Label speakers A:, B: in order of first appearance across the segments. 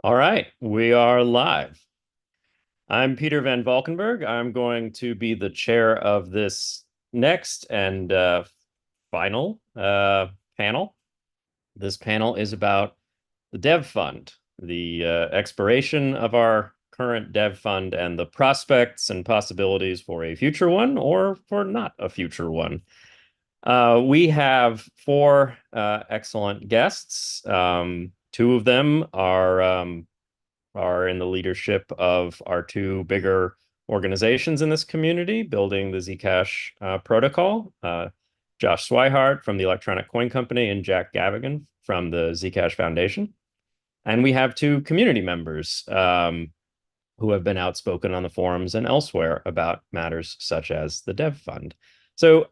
A: All right, we are live. I'm Peter van Valkenburgh. I'm going to be the chair of this next and final panel. This panel is about the Dev Fund, the expiration of our current Dev Fund and the prospects and possibilities for a future one or for not a future one. We have four excellent guests. Two of them are in the leadership of our two bigger organizations in this community, building the Zcash protocol. Josh Swihart from the Electronic Coin Company and Jack Gavigan from the Zcash Foundation. And we have two community members who have been outspoken on the forums and elsewhere about matters such as the Dev Fund. So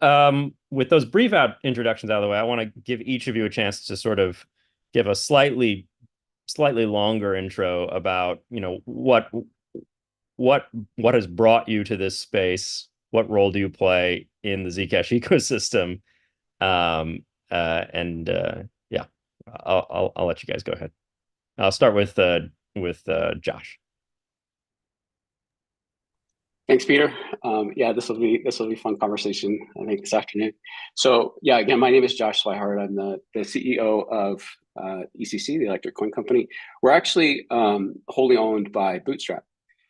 A: with those brief introductions out of the way, I want to give each of you a chance to sort of give a slightly longer intro about, what has brought you to this space, what role do you play in the Zcash ecosystem, and yeah, I'll let you guys go ahead. I'll start with Josh.
B: Thanks, Peter. Yeah, this will be a fun conversation, I think, this afternoon. So yeah, again, my name is Josh Swihart. I'm the CEO of ECC, the Electric Coin Company. We're actually wholly owned by Bootstrap.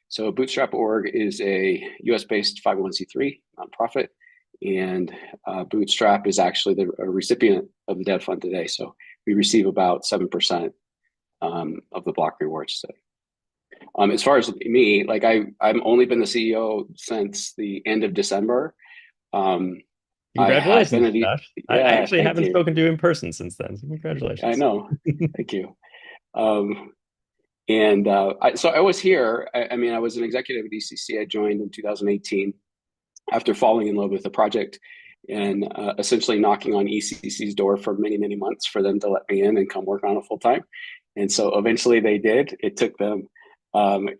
B: So Bootstrap.org is a US-based 501c3 nonprofit, and Bootstrap is actually a recipient of the Dev Fund today. So we receive about 7% of the block rewards today. As far as me, like I've only been the CEO since the end of December.
A: Congratulations, Josh. I
B: Yeah,
A: actually
B: thank
A: haven't
B: you.
A: spoken to you in person since then. So
B: I
A: congratulations.
B: know. Thank you. So I was here. I mean, I was an executive at ECC. I joined in 2018 after falling in love with the project and essentially knocking on ECC's door for many, many months for them to let me in and come work on it full time. And so eventually they did. It took them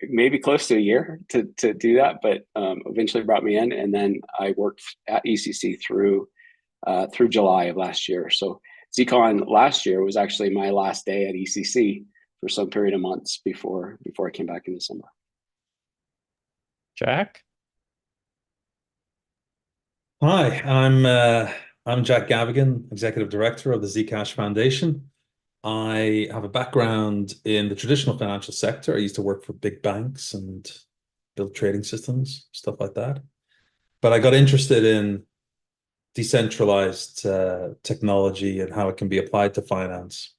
B: maybe close to a year to do that, but eventually brought me in. And then I worked at ECC through July of last year. So ZCon last year was actually my last day at ECC for some period of months before I came back in December.
A: Jack?
C: Hi, I'm Jack Gavigan, Executive Director of the Zcash Foundation. I have a background in the traditional financial sector. I used to work for big banks and build trading systems, stuff like that. But I got interested in decentralized technology and how it can be applied to finance.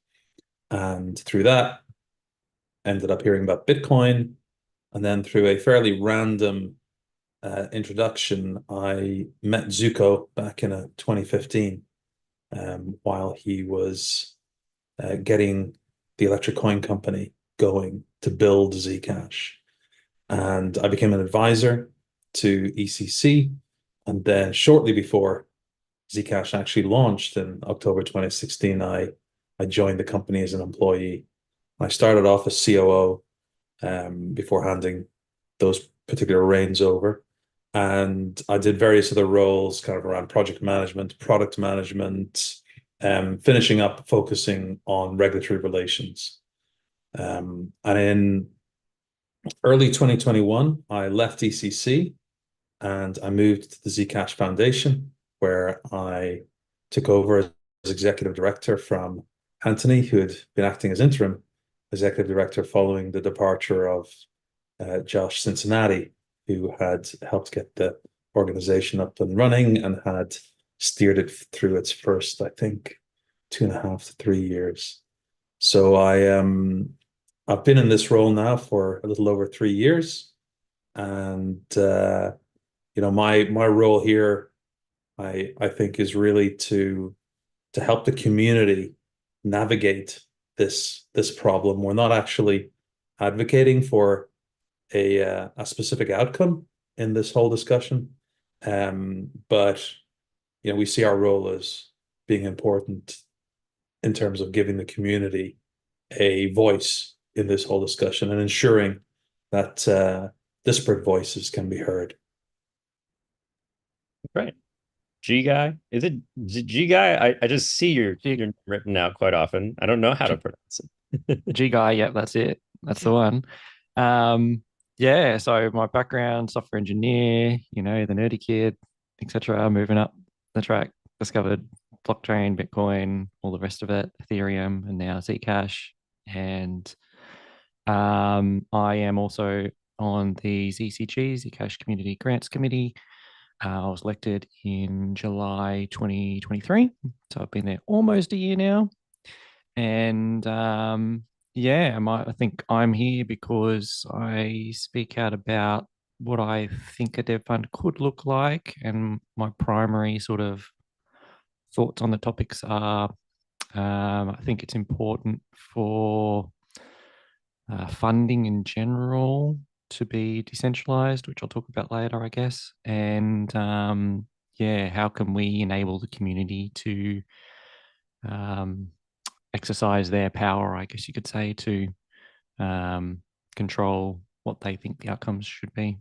C: And through that, ended up hearing about Bitcoin. And then through a fairly random introduction, I met Zuko back in 2015 while he was getting the Electric Coin Company going to build Zcash. And I became an advisor to ECC. And then shortly before Zcash actually launched in October 2016, I joined the company as an employee. I started off as COO before handing those particular reins over. And I did various other roles kind of around project management, product management, finishing up focusing on regulatory relations. And in early 2021, I left ECC and I moved to the Zcash Foundation, where I took over as executive director from Anthony, who had been acting as interim executive director following the departure of Josh Cincinnati, who had helped get the organization up and running and had steered it through its first, I think, 2.5 to 3 years. So I've been in this role now for a little over 3 years, and my role here, I think, is really to help the community navigate this problem. We're not actually advocating for a specific outcome in this whole discussion, but we see our role as being important in terms of giving the community a voice in this whole discussion and ensuring that disparate voices can be heard.
A: Right. GGuy? Is it GGuy? I just see your written out quite often. I don't know how to pronounce it.
D: GGuy, yeah, that's it. That's the one. Yeah, so my background, software engineer, the nerdy kid, etc., moving up the track, discovered blockchain, Bitcoin, all the rest of it, Ethereum, and now Zcash. And I am also on the ZCG, Zcash Community Grants Committee. I was elected in July 2023, so I've been there almost a year now. And yeah, I think I'm here because I speak out about what I think a dev fund could look like, and my primary sort of thoughts on the topics are I think it's important for funding in general to be decentralized, which I'll talk about later, I guess. And yeah, how can we enable the community to um, exercise their power, I guess you could say, to control what they think the outcomes should be.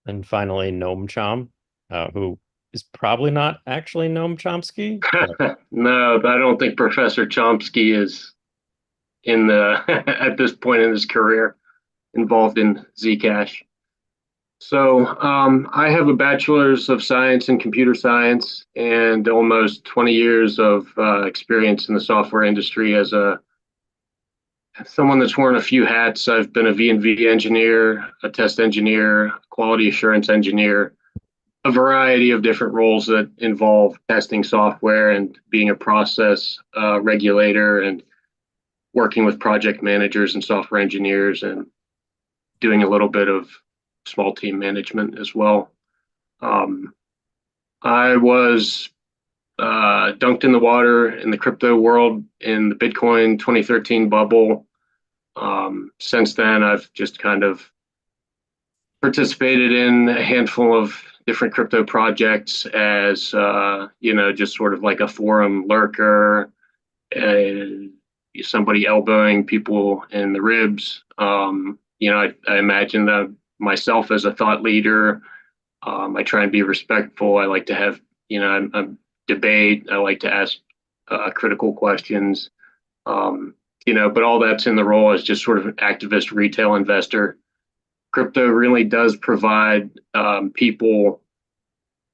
A: And finally, Noamchom, who is probably not actually Noam Chomsky.
E: No, I don't think Professor Chomsky is in the at this point in his career involved in Zcash. So I have a bachelor's of science in computer science and almost 20 years of experience in the software industry as someone that's worn a few hats. I've been a V&V engineer, a test engineer, quality assurance engineer, a variety of different roles that involve testing software and being a process regulator and working with project managers and software engineers and doing a little bit of small team management as well. I was dunked in the water in the crypto world in the Bitcoin 2013 bubble. Since then, I've just kind of participated in a handful of different crypto projects as, just sort of like a forum lurker, somebody elbowing people in the ribs. I imagine that myself as a thought leader. I try and be respectful. I like to have, debate. I like to ask critical questions. But all that's in the role as just sort of an activist retail investor. Crypto really does provide people,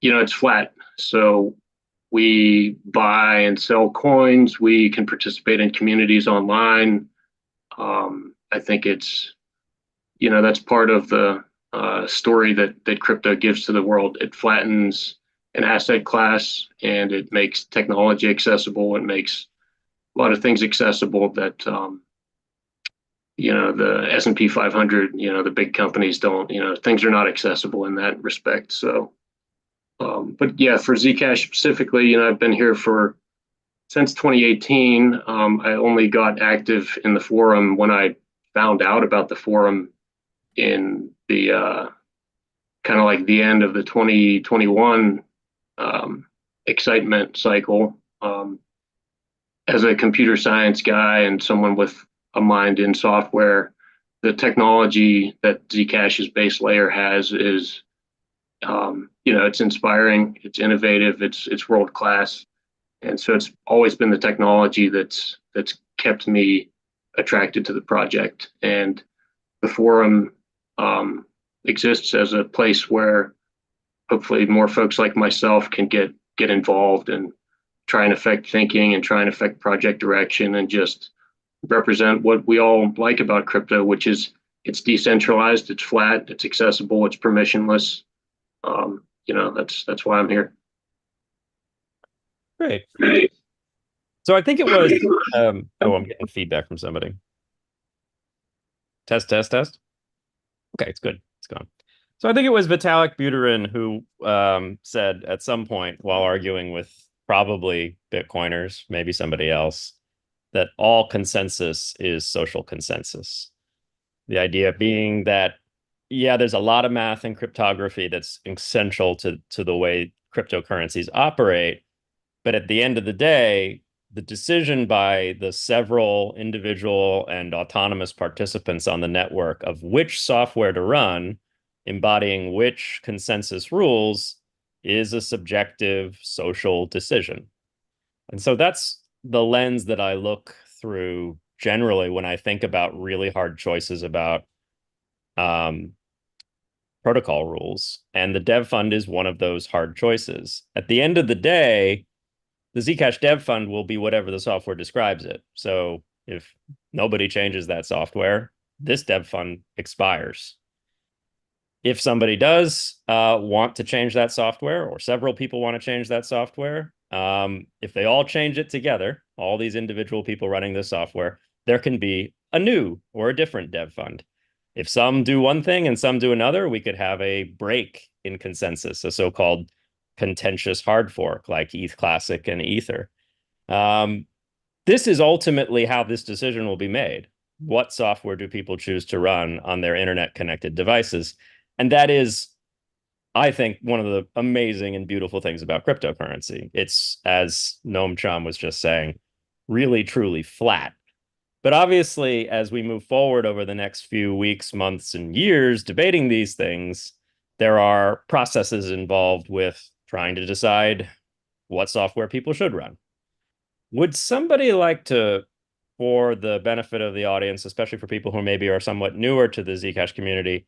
E: it's flat. So we buy and sell coins. We can participate in communities online. I think it's, that's part of the story that crypto gives to the world. It flattens an asset class and it makes technology accessible. It makes a lot of things accessible that, the S&P 500, the big companies don't, things are not accessible in that respect. So, but yeah, for Zcash specifically, I've been here since 2018. I only got active in the forum when I found out about the forum in the kind of like the end of the 2021 excitement cycle. As a computer science guy and someone with a mind in software, the technology that Zcash's base layer has is, it's inspiring, it's innovative, it's world class, and so it's always been the technology that's kept me attracted to the project. And the forum exists as a place where hopefully more folks like myself can get involved and try and affect thinking and try and affect project direction and just represent what we all like about crypto, which is it's decentralized, it's flat, it's accessible, it's permissionless. That's why I'm here.
A: Great. So I think it was, I'm getting feedback from somebody. Test. Okay, it's good. It's gone. So I think it was Vitalik Buterin who said at some point while arguing with probably Bitcoiners, maybe somebody else, that all consensus is social consensus. The idea being that, yeah, there's a lot of math and cryptography that's essential to the way cryptocurrencies operate. But at the end of the day, the decision by the several individual and autonomous participants on the network of which software to run, embodying which consensus rules, is a subjective social decision. And so that's the lens that I look through generally when I think about really hard choices about protocol rules. And the dev fund is one of those hard choices. At the end of the day, the Zcash dev fund will be whatever the software describes it. So if nobody changes that software, this dev fund expires. If somebody does want to change that software, or several people want to change that software, if they all change it together, all these individual people running this software, there can be a new or a different dev fund. If some do one thing and some do another, we could have a break in consensus, a so-called contentious hard fork like ETH Classic and Ether. This is ultimately how this decision will be made. What software do people choose to run on their internet-connected devices? And that is, I think, one of the amazing and beautiful things about cryptocurrency. It's, as Noamchom was just saying, really, truly flat. But obviously, as we move forward over the next few weeks, months, and years debating these things, there are processes involved with trying to decide what software people should run. Would somebody like to, for the benefit of the audience, especially for people who maybe are somewhat newer to the Zcash community,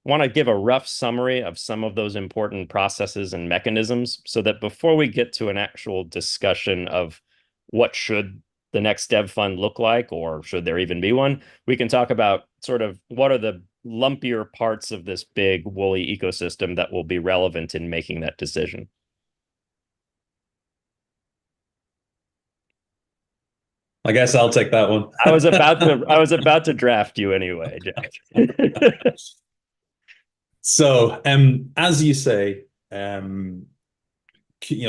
A: want to give a rough summary of some of those important processes and mechanisms so that before we get to an actual discussion of what should the next dev fund look like, or should there even be one, we can talk about sort of what are the lumpier parts of this big woolly ecosystem that will be relevant in making that decision.
C: I guess I'll take that one.
A: I was about to draft you anyway, Jack.
C: So, as you say,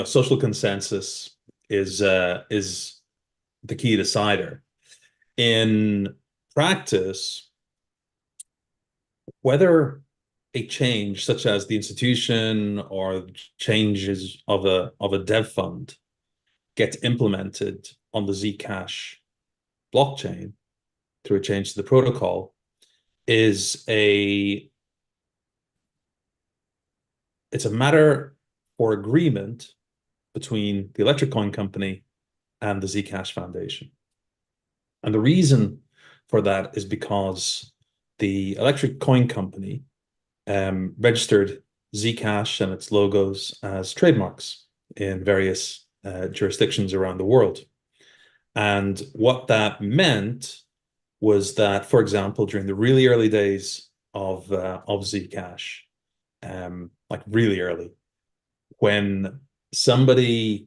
C: social consensus is the key decider. In practice, whether a change such as the institution or changes of a dev fund gets implemented on the Zcash blockchain through a change to the protocol is it's a matter for agreement between the Electric Coin Company and the Zcash Foundation. And the reason for that is because the Electric Coin Company registered Zcash and its logos as trademarks in various jurisdictions around the world. And what that meant was that, for example, during the really early days of Zcash, like really early, when somebody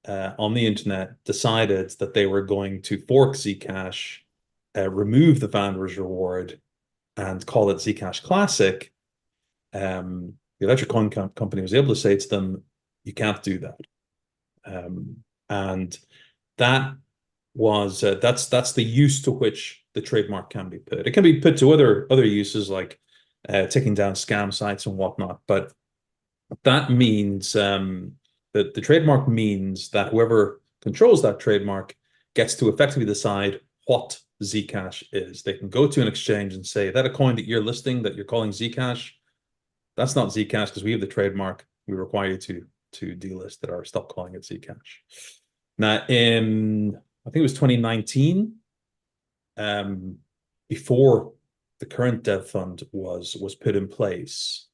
C: on the internet decided that they were going to fork Zcash, remove the founder's reward, and call it Zcash Classic, the Electric Coin Company was able to say to them, "You can't do that," and that was that's the use to which the trademark can be put. It can be put to other uses like taking down scam sites and whatnot, but that means that the trademark means that whoever controls that trademark gets to effectively decide what Zcash is. They can go to an exchange and say, that a coin that you're listing that you're calling Zcash, that's not Zcash because we have the trademark. We require you to delist it or stop calling it Zcash. Now, in I think it was 2019, before the current dev fund was put in place,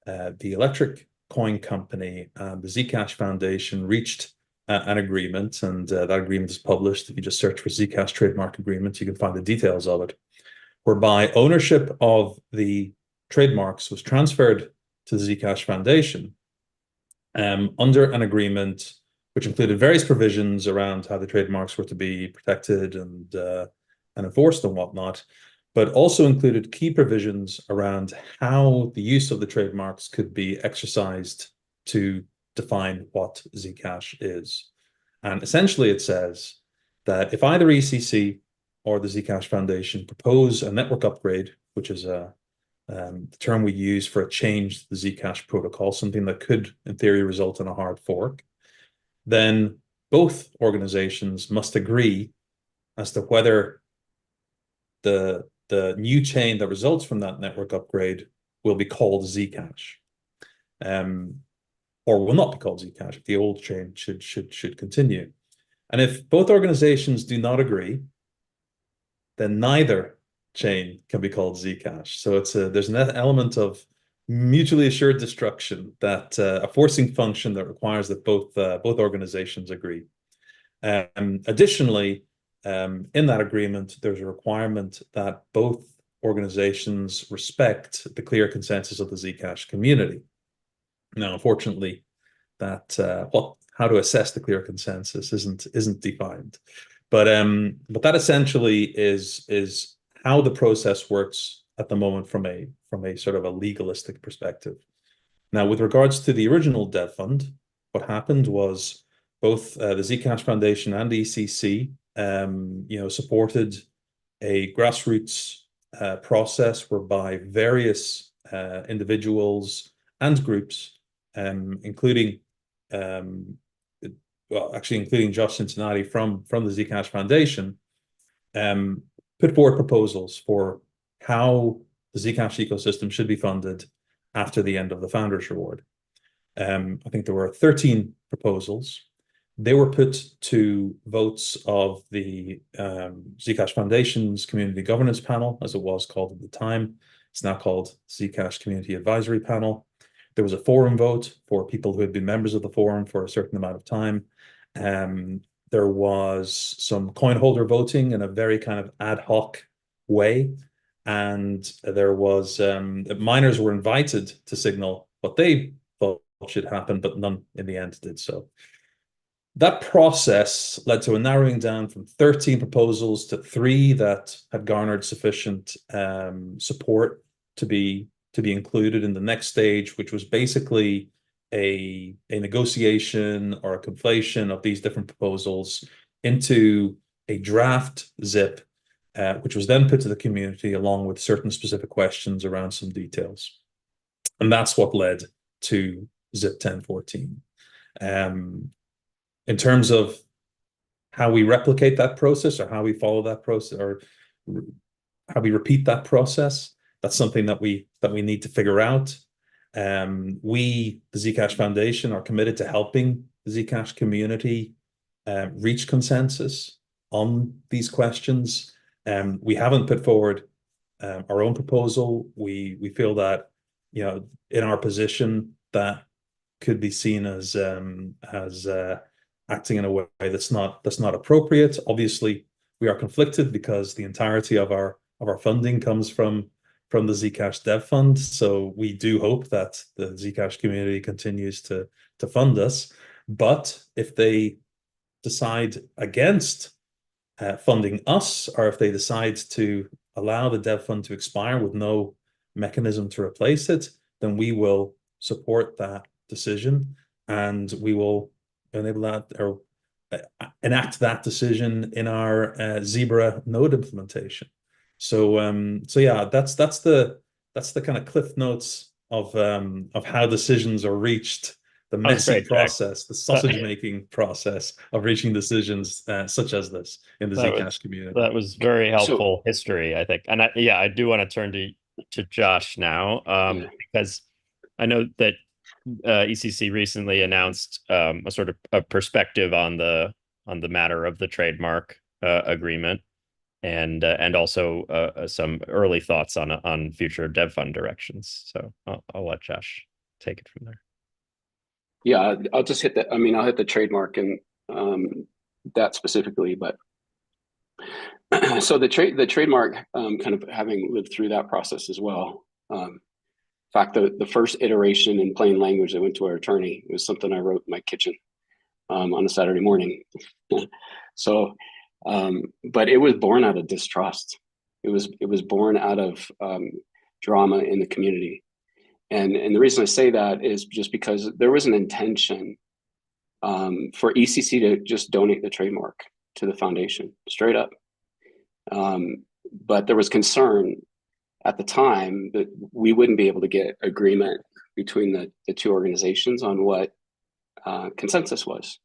C: the Electric Coin Company and the Zcash Foundation reached an agreement, and that agreement is published. If you just search for Zcash Trademark Agreement, you can find the details of it, whereby ownership of the trademarks was transferred to the Zcash Foundation under an agreement which included various provisions around how the trademarks were to be protected and enforced and whatnot, but also included key provisions around how the use of the trademarks could be exercised to define what Zcash is. And essentially it says that if either ECC or the Zcash Foundation propose a network upgrade, which is the term we use for a change to the Zcash protocol, something that could, in theory, result in a hard fork, then both organizations must agree as to whether the new chain that results from that network upgrade will be called Zcash, or will not be called Zcash. The old chain should continue. And if both organizations do not agree, then neither chain can be called Zcash. So there's an element of mutually assured destruction, that a forcing function that requires that both organizations agree. Additionally, in that agreement, there's a requirement that both organizations respect the clear consensus of the Zcash community. Now, unfortunately, that how to assess the clear consensus isn't defined, but that essentially is how the process works at the moment from a sort of a legalistic perspective. Now, with regards to the original dev fund, what happened was both the Zcash Foundation and ECC, supported a grassroots process whereby various individuals and groups, including Josh Cincinnati from the Zcash Foundation, put forward proposals for how the Zcash ecosystem should be funded after the end of the Founders Reward. I think there were 13 proposals. They were put to votes of the Zcash Foundation's Community Governance Panel, as it was called at the time. It's now called Zcash Community Advisory Panel. There was a forum vote for people who had been members of the forum for a certain amount of time. There was some coin holder voting in a very kind of ad hoc way. And there was miners were invited to signal what they thought should happen, but none in the end did so. That process led to a narrowing down from 13 proposals to 3 that had garnered sufficient support to be included in the next stage, which was basically a negotiation or a conflation of these different proposals into a draft zip, which was then put to the community along with certain specific questions around some details. And that's what led to ZIP 1014. In terms of how we replicate that process, or how we follow that process, or how we repeat that process, that's something that we need to figure out. We, the Zcash Foundation, are committed to helping the Zcash community reach consensus on these questions. We haven't put forward our own proposal. We feel that, in our position, that could be seen as acting in a way that's not appropriate. Obviously, we are conflicted because the entirety of our funding comes from the Zcash Dev Fund. So we do hope that the Zcash community continues to fund us. But if they decide against funding us, or if they decide to allow the Dev Fund to expire with no mechanism to replace it, then we will support that decision, and we will enable that or enact that decision in our Zebra node implementation. So yeah, that's the kind of cliff notes of how decisions are reached, the messy process, the sausage making process of reaching decisions such as this in the Zcash community.
A: That was very helpful history, I think. And I do want to turn to Josh now, because I know that ECC recently announced a sort of a perspective on the matter of the trademark agreement, and also some early thoughts on future dev fund directions. So I'll let Josh take it from there.
B: Yeah, I'll just hit that. I mean, I'll hit the trademark and that specifically, but so the trademark, kind of having lived through that process as well. In fact, the first iteration in plain language, I went to our attorney. It was something I wrote in my kitchen on a Saturday morning. So, but it was born out of distrust. It was born out of drama in the community. And the reason I say that is just because there was an intention for ECC to just donate the trademark to the foundation, straight up. But there was concern at the time that we wouldn't be able to get agreement between the two organizations on what consensus was.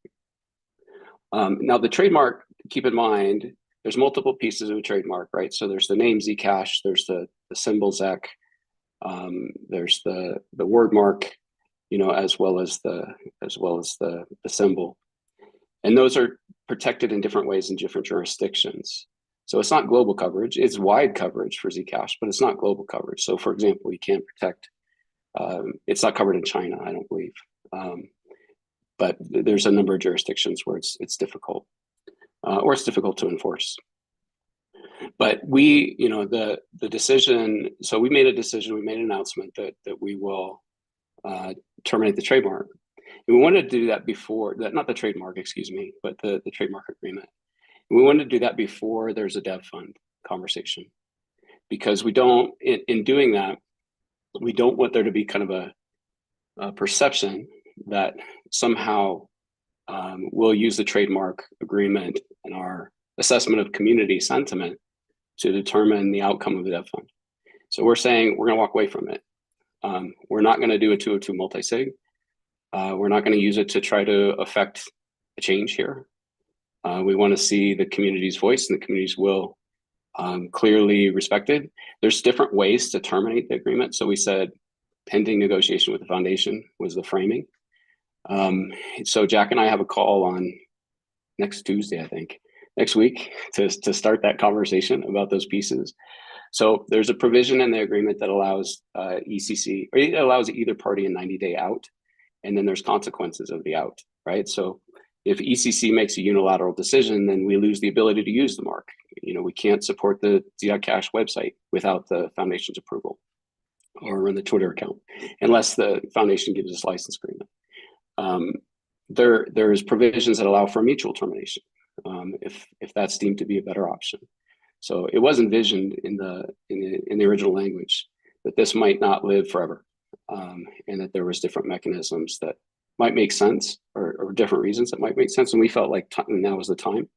B: Now the trademark, keep in mind, there's multiple pieces of a trademark, right? So there's the name Zcash, there's the symbol Zec, there's the word mark, as well as the symbol, and those are protected in different ways in different jurisdictions. So it's not global coverage. It's wide coverage for Zcash, but it's not global coverage. So for example, you can't protect, it's not covered in China, I don't believe. But there's a number of jurisdictions where it's difficult, or it's difficult to enforce. But we, the decision, so we made a decision, we made an announcement that we will terminate the trademark. And we wanted to do that before, not the trademark, excuse me, but the trademark agreement. And we wanted to do that before there's a dev fund conversation, because we don't, in doing that, we don't want there to be kind of a perception that somehow we'll use the trademark agreement and our assessment of community sentiment to determine the outcome of the dev fund. So we're saying we're going to walk away from it. We're not going to do a 202 multi-sig. We're not going to use it to try to affect a change here. We want to see the community's voice and the community's will clearly respected. There's different ways to terminate the agreement. So we said pending negotiation with the foundation was the framing. So Jack and I have a call on next Tuesday, I think, next week to start that conversation about those pieces. So there's a provision in the agreement that allows ECC, or it allows either party a 90-day out, and then there's consequences of the out, right? So if ECC makes a unilateral decision, then we lose the ability to use the mark. We can't support the Zcash website without the foundation's approval, or run the Twitter account, unless the foundation gives us license agreement. There's provisions that allow for mutual termination, if that's deemed to be a better option. So it was envisioned in the original language that this might not live forever, and that there was different mechanisms that might make sense, or different reasons that might make sense. And we felt like now was the time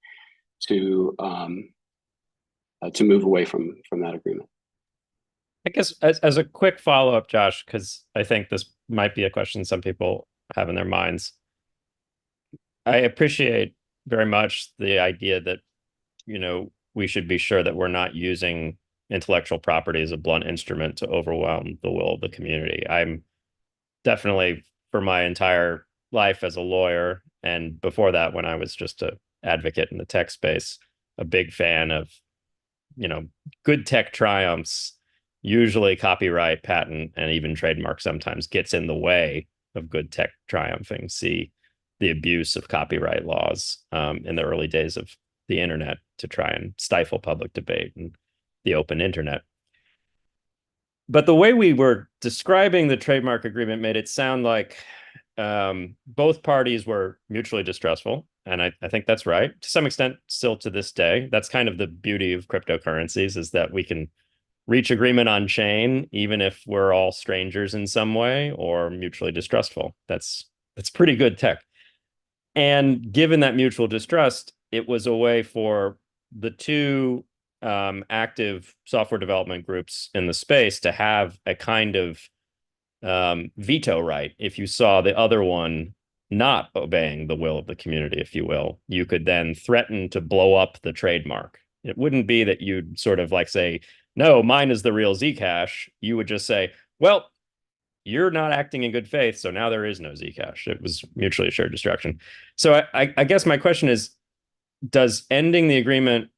B: to move away from that agreement.
A: I guess as a quick follow-up, Josh, because I think this might be a question some people have in their minds. I appreciate very much the idea that, we should be sure that we're not using intellectual property as a blunt instrument to overwhelm the will of the community. I'm definitely, for my entire life as a lawyer, and before that, when I was just an advocate in the tech space, a big fan of, good tech triumphs. Usually copyright, patent, and even trademark sometimes gets in the way of good tech triumphing. See the abuse of copyright laws in the early days of the internet to try and stifle public debate and the open internet. But the way we were describing the trademark agreement made it sound like both parties were mutually distrustful. And I think that's right. To some extent, still to this day. That's kind of the beauty of cryptocurrencies, is that we can reach agreement on chain, even if we're all strangers in some way or mutually distrustful. That's pretty good tech. And given that mutual distrust, it was a way for the two active software development groups in the space to have a kind of veto right. If you saw the other one not obeying the will of the community, if you will, you could then threaten to blow up the trademark. It wouldn't be that you'd sort of like say, no, mine is the real Zcash. You would just say, well, you're not acting in good faith, so now there is no Zcash. It was mutually assured destruction. So I guess my question is, does ending the agreement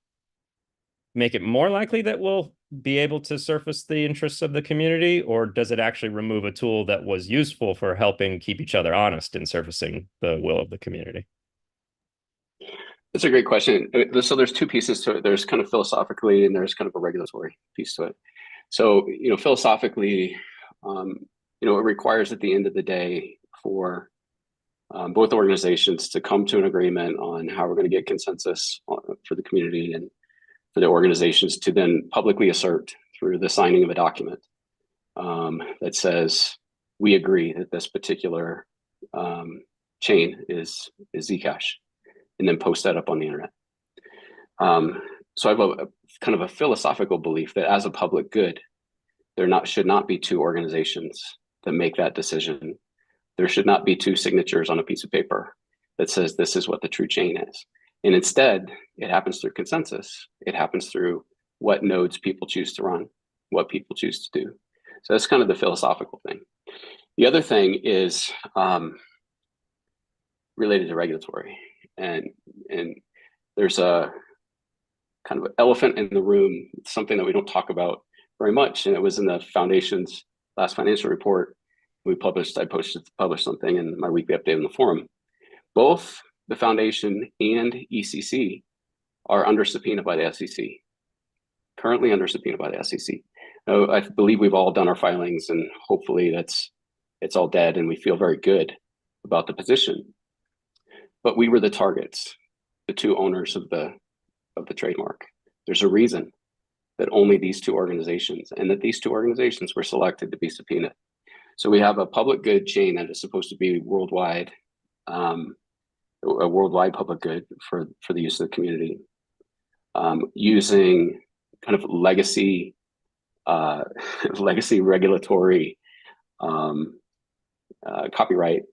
A: make it more likely that we'll be able to surface the interests of the community, or does it actually remove a tool that was useful for helping keep each other honest in surfacing the will of the community?
B: That's a great question. So there's two pieces to it. There's kind of philosophically, and there's kind of a regulatory piece to it. So, philosophically, it requires at the end of the day for both organizations to come to an agreement on how we're going to get consensus for the community, and for the organizations to then publicly assert through the signing of a document that says we agree that this particular chain is Zcash, and then post that up on the internet. So I have a kind of a philosophical belief that as a public good, there should not be two organizations that make that decision. There should not be two signatures on a piece of paper that says this is what the true chain is. And instead, it happens through consensus. It happens through what nodes people choose to run, what people choose to do. So that's kind of the philosophical thing. The other thing is related to regulatory. And there's a kind of elephant in the room. It's something that we don't talk about very much, and it was in the foundation's last financial report I published something in my weekly update on the forum. Both the foundation and ECC are under subpoena by the SEC, currently under subpoena by the SEC. Now, I believe we've all done our filings, and hopefully it's all dead, and we feel very good about the position. But we were the targets, the two owners of the trademark. There's a reason that only these two organizations, and that these two organizations were selected to be subpoenaed. So we have a public good chain that is supposed to be worldwide, a worldwide public good for the use of the community, using kind of legacy regulatory copyright,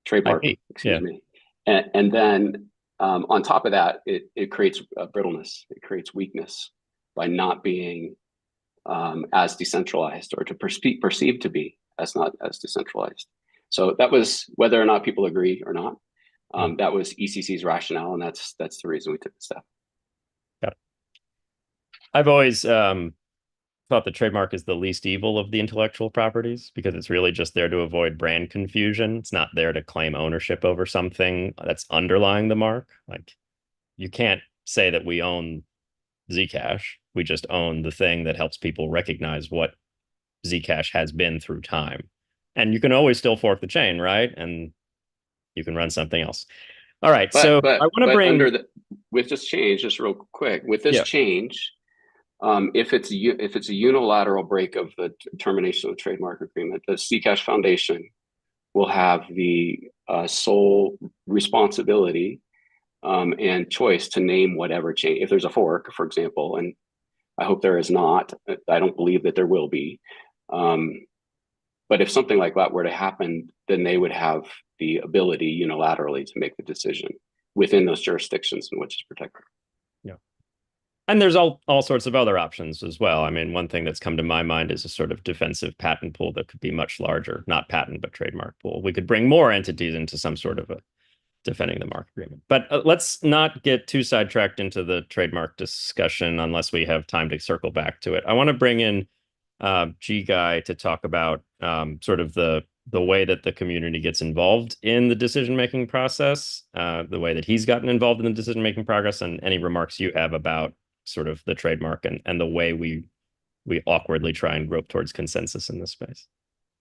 B: trademark, excuse me. And then on top of that, it creates brittleness, it creates weakness by not being as decentralized, or to perceived to be not as decentralized. So that was, whether or not people agree or not, that was ECC's rationale, and that's the reason we took the step.
A: Got it. I've always thought the trademark is the least evil of the intellectual properties, because it's really just there to avoid brand confusion. It's not there to claim ownership over something that's underlying the mark. Like, you can't say that we own Zcash. We just own the thing that helps people recognize what Zcash has been through time. And you can always still fork the chain, right? And you can run something else. All right. But I want to bring
B: with this change, just real quick, with this change, if it's a unilateral break of the termination of the trademark agreement, the Zcash Foundation will have the sole responsibility and choice to name whatever change. If there's a fork, for example, and I hope there is not. I don't believe that there will be. But if something like that were to happen, then they would have the ability unilaterally to make the decision within those jurisdictions in which it's protected.
A: Yeah. And there's all sorts of other options as well. I mean, one thing that's come to my mind is a sort of defensive patent pool that could be much larger, not patent, but trademark pool. We could bring more entities into some sort of a defending the mark agreement. But let's not get too sidetracked into the trademark discussion unless we have time to circle back to it. I want to bring in GGuy to talk about sort of the way that the community gets involved in the decision-making process, the way that he's gotten involved in the decision-making progress, and any remarks you have about sort of the trademark and the way we awkwardly try and grope towards consensus in this space.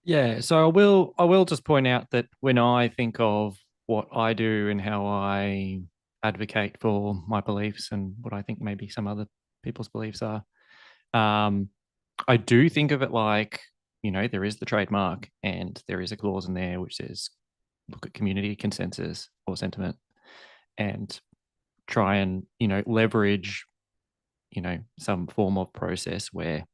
D: Yeah, so I will just point out that when I think of what I do and how I advocate for my beliefs and what I think maybe some other people's beliefs are, I do think of it like, there is the trademark and there is a clause in there which says, look at community consensus or sentiment and try and, leverage, some form of process where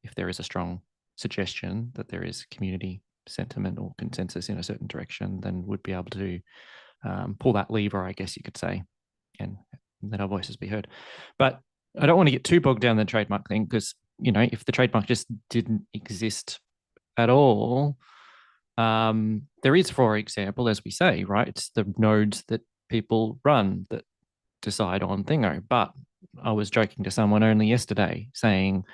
D: if there is a strong suggestion that there is community sentiment or consensus in a certain direction, then would be able to pull that lever, I guess you could say, and let our voices be heard. But I don't want to get too bogged down in the trademark thing, because if the trademark just didn't exist at all, there is, for example, as we say, right, it's the nodes that people run that decide on Thingo. But I was joking to someone only yesterday saying,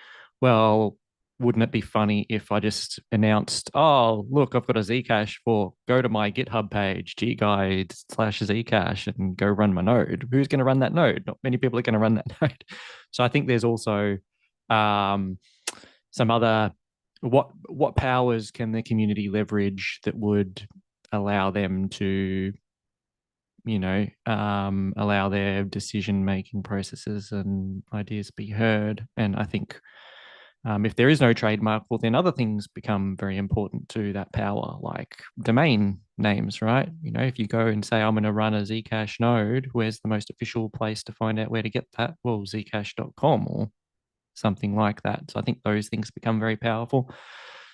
D: well, wouldn't it be funny if I just announced, oh, look, I've got a Zcash fork, go to my GitHub page, GGuy/Zcash, and go run my node. Who's going to run that node? Not many people are going to run that node. So I think there's also some other, what powers can the community leverage that would allow them to, allow their decision-making processes and ideas be heard. And I think if there is no trademark, well, then other things become very important to that power, like domain names, right? If you go and say, I'm going to run a Zcash node, where's the most official place to find out where to get that? Well, Zcash.com or something like that. So I think those things become very powerful.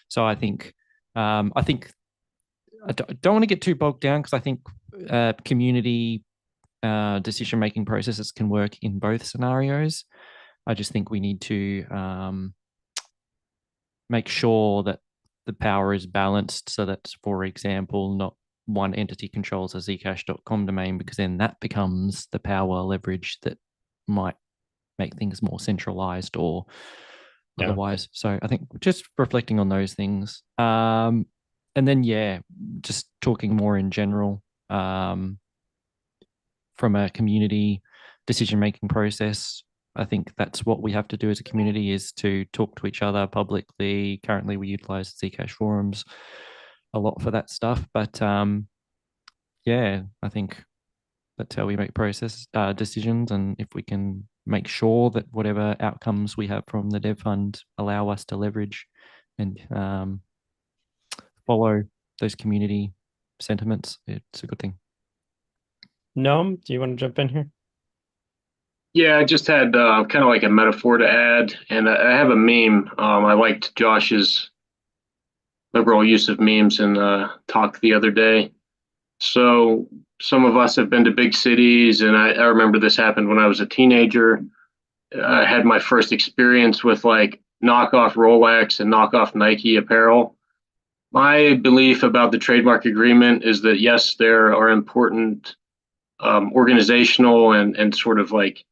D: So I think I don't want to get too bogged down, because I think community decision-making processes can work in both scenarios. I just think we need to make sure that the power is balanced, so that, for example, not one entity controls a Zcash.com domain, because then that becomes the power leverage that might make things more centralized or
A: Yeah.
D: otherwise. So I think just reflecting on those things. And then, yeah, just talking more in general from a community decision-making process. I think that's what we have to do as a community, is to talk to each other publicly. Currently, we utilize Zcash forums a lot for that stuff. But yeah, I think that's how we make process decisions. And if we can make sure that whatever outcomes we have from the dev fund allow us to leverage and follow those community sentiments, it's a good thing.
A: Noam, do you want to jump in here?
E: Yeah, I just had kind of like a metaphor to add, and I have a meme. I liked Josh's liberal use of memes in talk the other day. So some of us have been to big cities, and I remember this happened when I was a teenager. I had my first experience with like knockoff Rolex and knockoff Nike apparel. My belief about the trademark agreement is that yes, there are important organizational and sort of like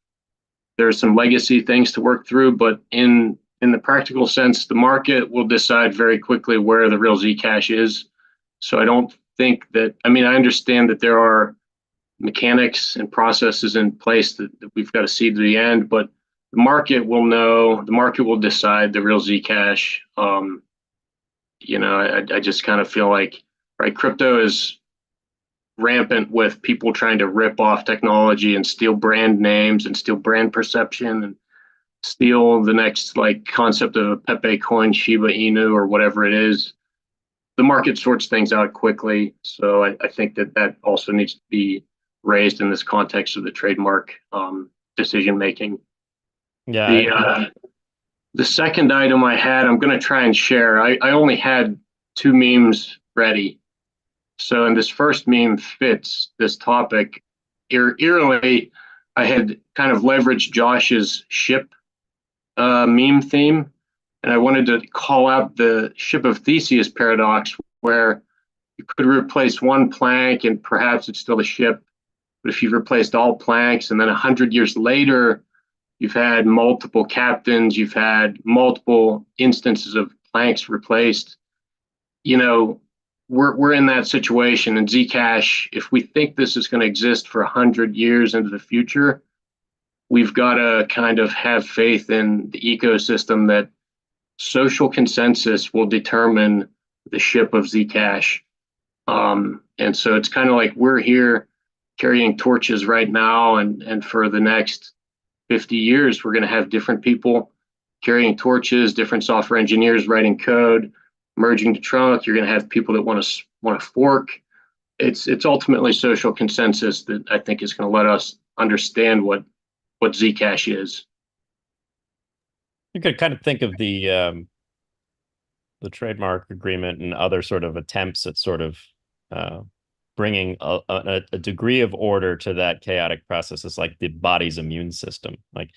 E: there's some legacy things to work through, but in the practical sense, the market will decide very quickly where the real Zcash is. So I don't think that, I mean, I understand that there are mechanics and processes in place that we've got to see to the end, but the market will know, the market will decide the real Zcash. You know, I just kind of feel like, right, crypto is rampant with people trying to rip off technology and steal brand names and steal brand perception and steal the next like concept of a Pepe coin, Shiba Inu, or whatever it is. The market sorts things out quickly. So I think that also needs to be raised in this context of the trademark decision making.
A: Yeah.
E: The second item I had, I'm going to try and share. I only had 2 memes ready. So, and this first meme fits this topic. Eerily, I had kind of leveraged Josh's ship meme theme, and I wanted to call out the ship of Theseus paradox, where you could replace one plank and perhaps it's still a ship, but if you've replaced all planks and then 100 years later, you've had multiple captains, you've had multiple instances of planks replaced, you know, we're in that situation. And Zcash, if we think this is going to exist for 100 years into the future, we've got to kind of have faith in the ecosystem that social consensus will determine the ship of Zcash. And so it's kind of like we're here carrying torches right now, and for the next 50 years, we're going to have different people carrying torches, different software engineers writing code, merging to trunk. You're going to have people that want to fork. It's ultimately social consensus that I think is going to let us understand what Zcash is.
A: You could kind of think of the trademark agreement and other sort of attempts at sort of bringing a degree of order to that chaotic process. Is like the body's immune system. Like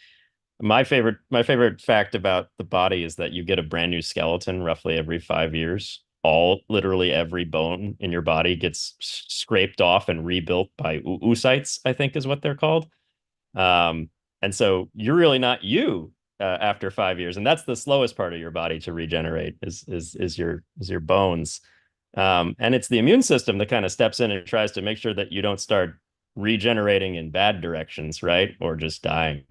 A: my favorite fact about the body is that you get a brand new skeleton roughly every 5 years. Literally every bone in your body gets scraped off and rebuilt by oocytes, I think is what they're called. And so you're really not you after 5 years, and that's the slowest part of your body to regenerate is your bones. And it's the immune system that kind of steps in and tries to make sure that you don't start regenerating in bad directions, right? Or just dying.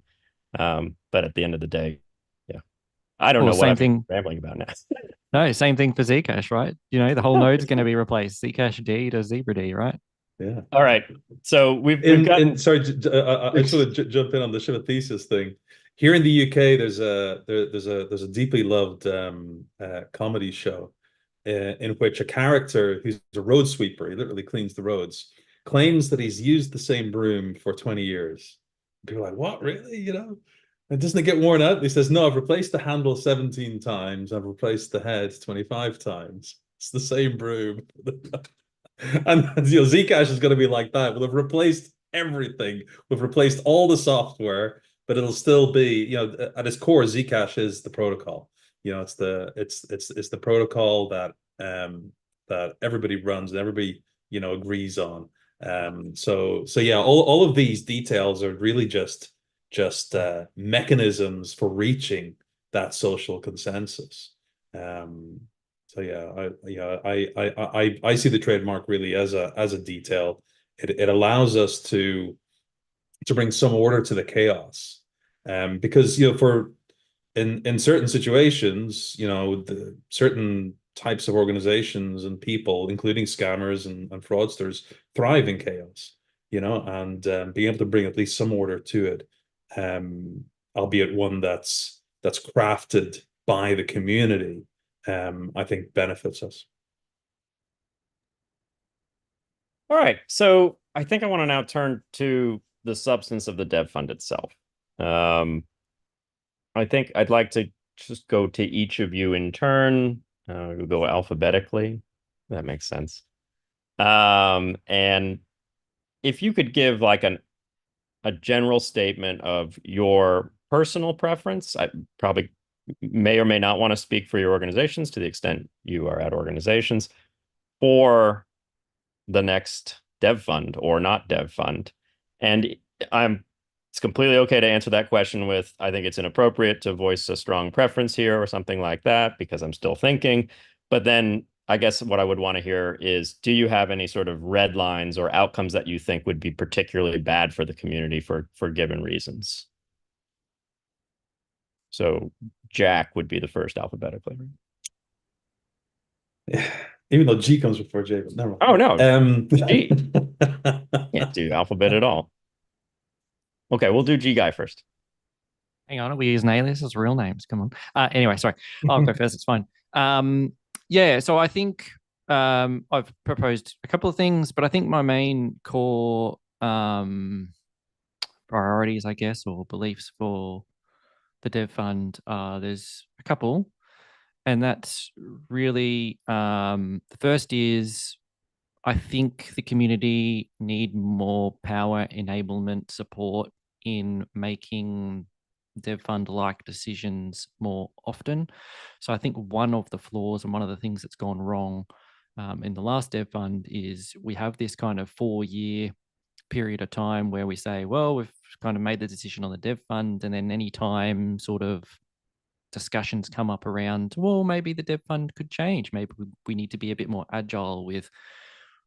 A: But at the end of the day, yeah, I don't know what I'm rambling about now.
D: No, same thing for Zcash, right? You know, the whole node's going to be replaced. Zcash D to Zebra D, right?
C: Yeah.
A: All right. So we've got.
C: Sorry, I just want to jump in on the ship of Theseus thing. Here in the UK, there's a deeply loved comedy show in which a character who's a road sweeper, he literally cleans the roads, claims that he's used the same broom for 20 years. People are like, what, really? You know, and doesn't it get worn out? He says, no, I've replaced the handle 17 times. I've replaced the head 25 times. It's the same broom. And you know, Zcash is going to be like that. We'll have replaced everything. We've replaced all the software, but it'll still be, you know, at its core, Zcash is the protocol. You know, it's the protocol that that everybody runs and everybody, you know, agrees on. So yeah, all of these details are really just just mechanisms for reaching that social consensus. So I see the trademark really as a detail. It allows us to bring some order to the chaos, because in certain situations, the certain types of organizations and people, including scammers and fraudsters, thrive in chaos, and being able to bring at least some order to it, albeit one that's crafted by the community, I think benefits us.
A: All right, so I think I want to now turn to the substance of the dev fund itself. I think I'd like to just go to each of you in turn. We'll go alphabetically. That makes sense. And if you could give like a general statement of your personal preference, I probably may or may not want to speak for your organizations to the extent you are at organizations, for the next dev fund or not dev fund. And it's completely okay to answer that question with, I think it's inappropriate to voice a strong preference here or something like that, because I'm still thinking. But then I guess what I would want to hear is, do you have any sort of red lines or outcomes that you think would be particularly bad for the community for given reasons? So Jack would be the first alphabetically.
C: Even though G comes before J, but never mind.
A: Oh, no. G. Can't do alphabet at all. Okay, we'll do GGuy first.
D: Hang on, are we using aliases as real names? Come on. Anyway, sorry. I'll go first. It's fine. Yeah, so I think I've proposed a couple of things, but I think my main core priorities, I guess, or beliefs for the dev fund, there's a couple. And that's really, the first is, I think the community need more power enablement support in making dev fund like decisions more often. So I think one of the flaws and one of the things that's gone wrong in the last dev fund is we have this kind of 4-year period of time where we say, well, we've kind of made the decision on the dev fund, and then any time sort of discussions come up around, well, maybe the dev fund could change. Maybe we need to be a bit more agile with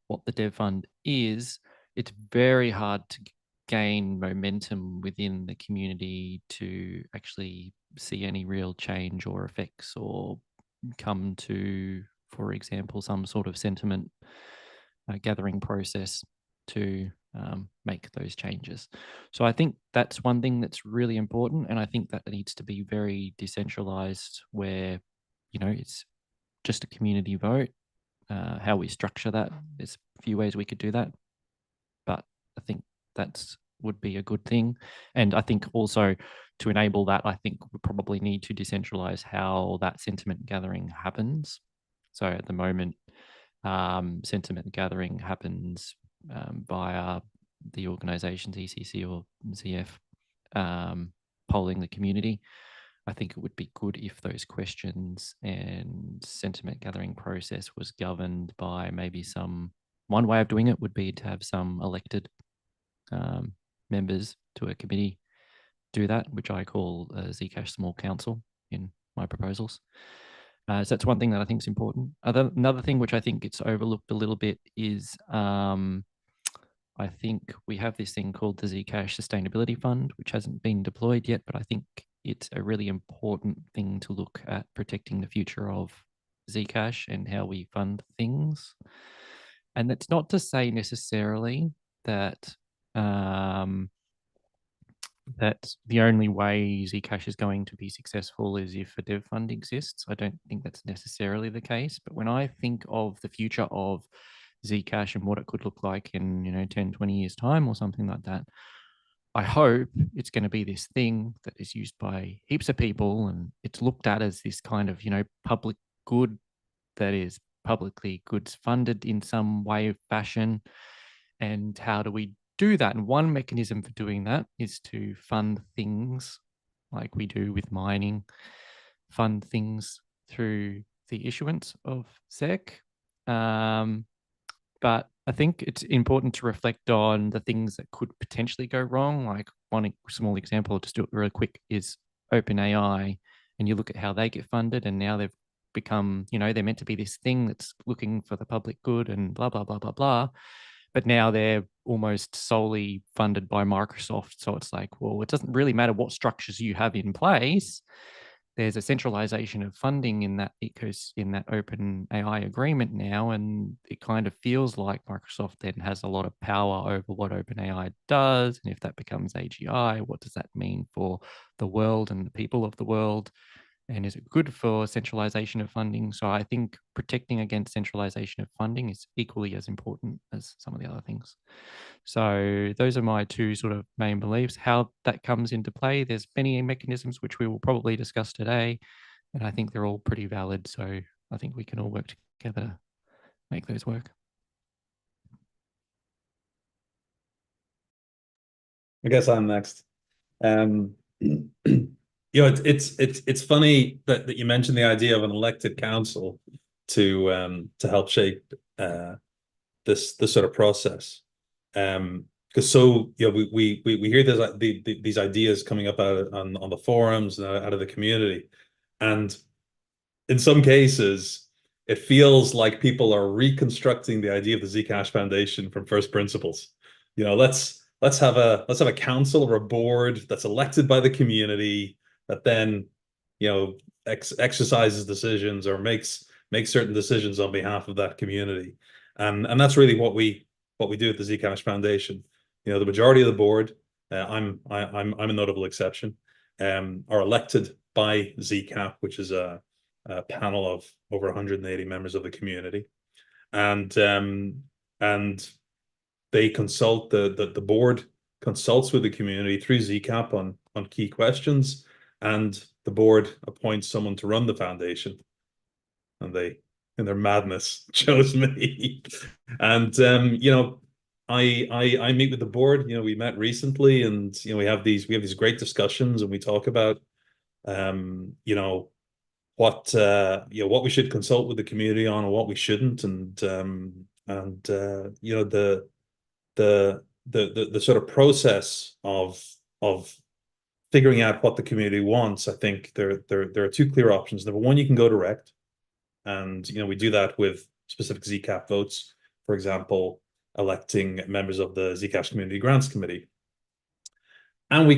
D: what the dev fund is. It's very hard to gain momentum within the community to actually see any real change or effects, or come to, for example, some sort of sentiment gathering process to make those changes. So I think that's one thing that's really important, and I think that needs to be very decentralized, where it's just a community vote. How we structure that, there's a few ways we could do that, but I think that's would be a good thing. And I think also to enable that, I think we probably need to decentralize how that sentiment gathering happens. So at the moment, sentiment gathering happens via the organizations, ECC or ZF, polling the community. I think it would be good if those questions and sentiment gathering process was governed by maybe one way of doing it would be to have some elected members to a committee do that, which I call a Zcash small council in my proposals. So that's one thing that I think is important. Another thing which I think gets overlooked a little bit is I think we have this thing called the Zcash Sustainability Fund, which hasn't been deployed yet, but I think it's a really important thing to look at protecting the future of Zcash and how we fund things. And that's not to say necessarily that that the only way Zcash is going to be successful is if a dev fund exists. I don't think that's necessarily the case. But when I think of the future of Zcash and what it could look like in 10, 20 years time or something like that, I hope it's going to be this thing that is used by heaps of people, and it's looked at as this kind of public good that is publicly goods funded in some way of fashion. And how do we do that? And one mechanism for doing that is to fund things like we do with mining, fund things through the issuance of ZEC. But I think it's important to reflect on the things that could potentially go wrong. Like one small example, I'll just do it really quick, is OpenAI, and you look at how they get funded, and now they've become, they're meant to be this thing that's looking for the public good and blah, blah, blah, blah, blah. But now they're almost solely funded by Microsoft. So it's like, well, it doesn't really matter what structures you have in place. There's a centralization of funding in that open AI agreement now, and it kind of feels like Microsoft then has a lot of power over what OpenAI does. And if that becomes AGI, what does that mean for the world and the people of the world? And is it good for centralization of funding? So I think protecting against centralization of funding is equally as important as some of the other things. So those are my two sort of main beliefs. How that comes into play, there's many mechanisms which we will probably discuss today, and I think they're all pretty valid. So I think we can all work together to make those work.
C: I guess I'm next. It's funny that you mentioned the idea of an elected council to help shape this sort of process. Because we hear these ideas coming up on the forums and out of the community, and in some cases it feels like people are reconstructing the idea of the Zcash Foundation from first principles. Let's have a council or a board that's elected by the community that then exercises decisions or makes certain decisions on behalf of that community, and that's really what we do at the Zcash Foundation. The majority of the board, I'm a notable exception, are elected by ZCAP, which is a panel of over 180 members of the community, and they consult the board consults with the community through ZCAP on key questions, and the board appoints someone to run the foundation, and they, in their madness, chose me. And I meet with the board. We met recently, and we have these great discussions, and we talk about what we should consult with the community on and what we shouldn't, and the sort of process of figuring out what the community wants. I think there are two clear options. Number one, you can go direct, and we do that with specific ZCAP votes. For example, electing members of the Zcash Community Grants Committee, and the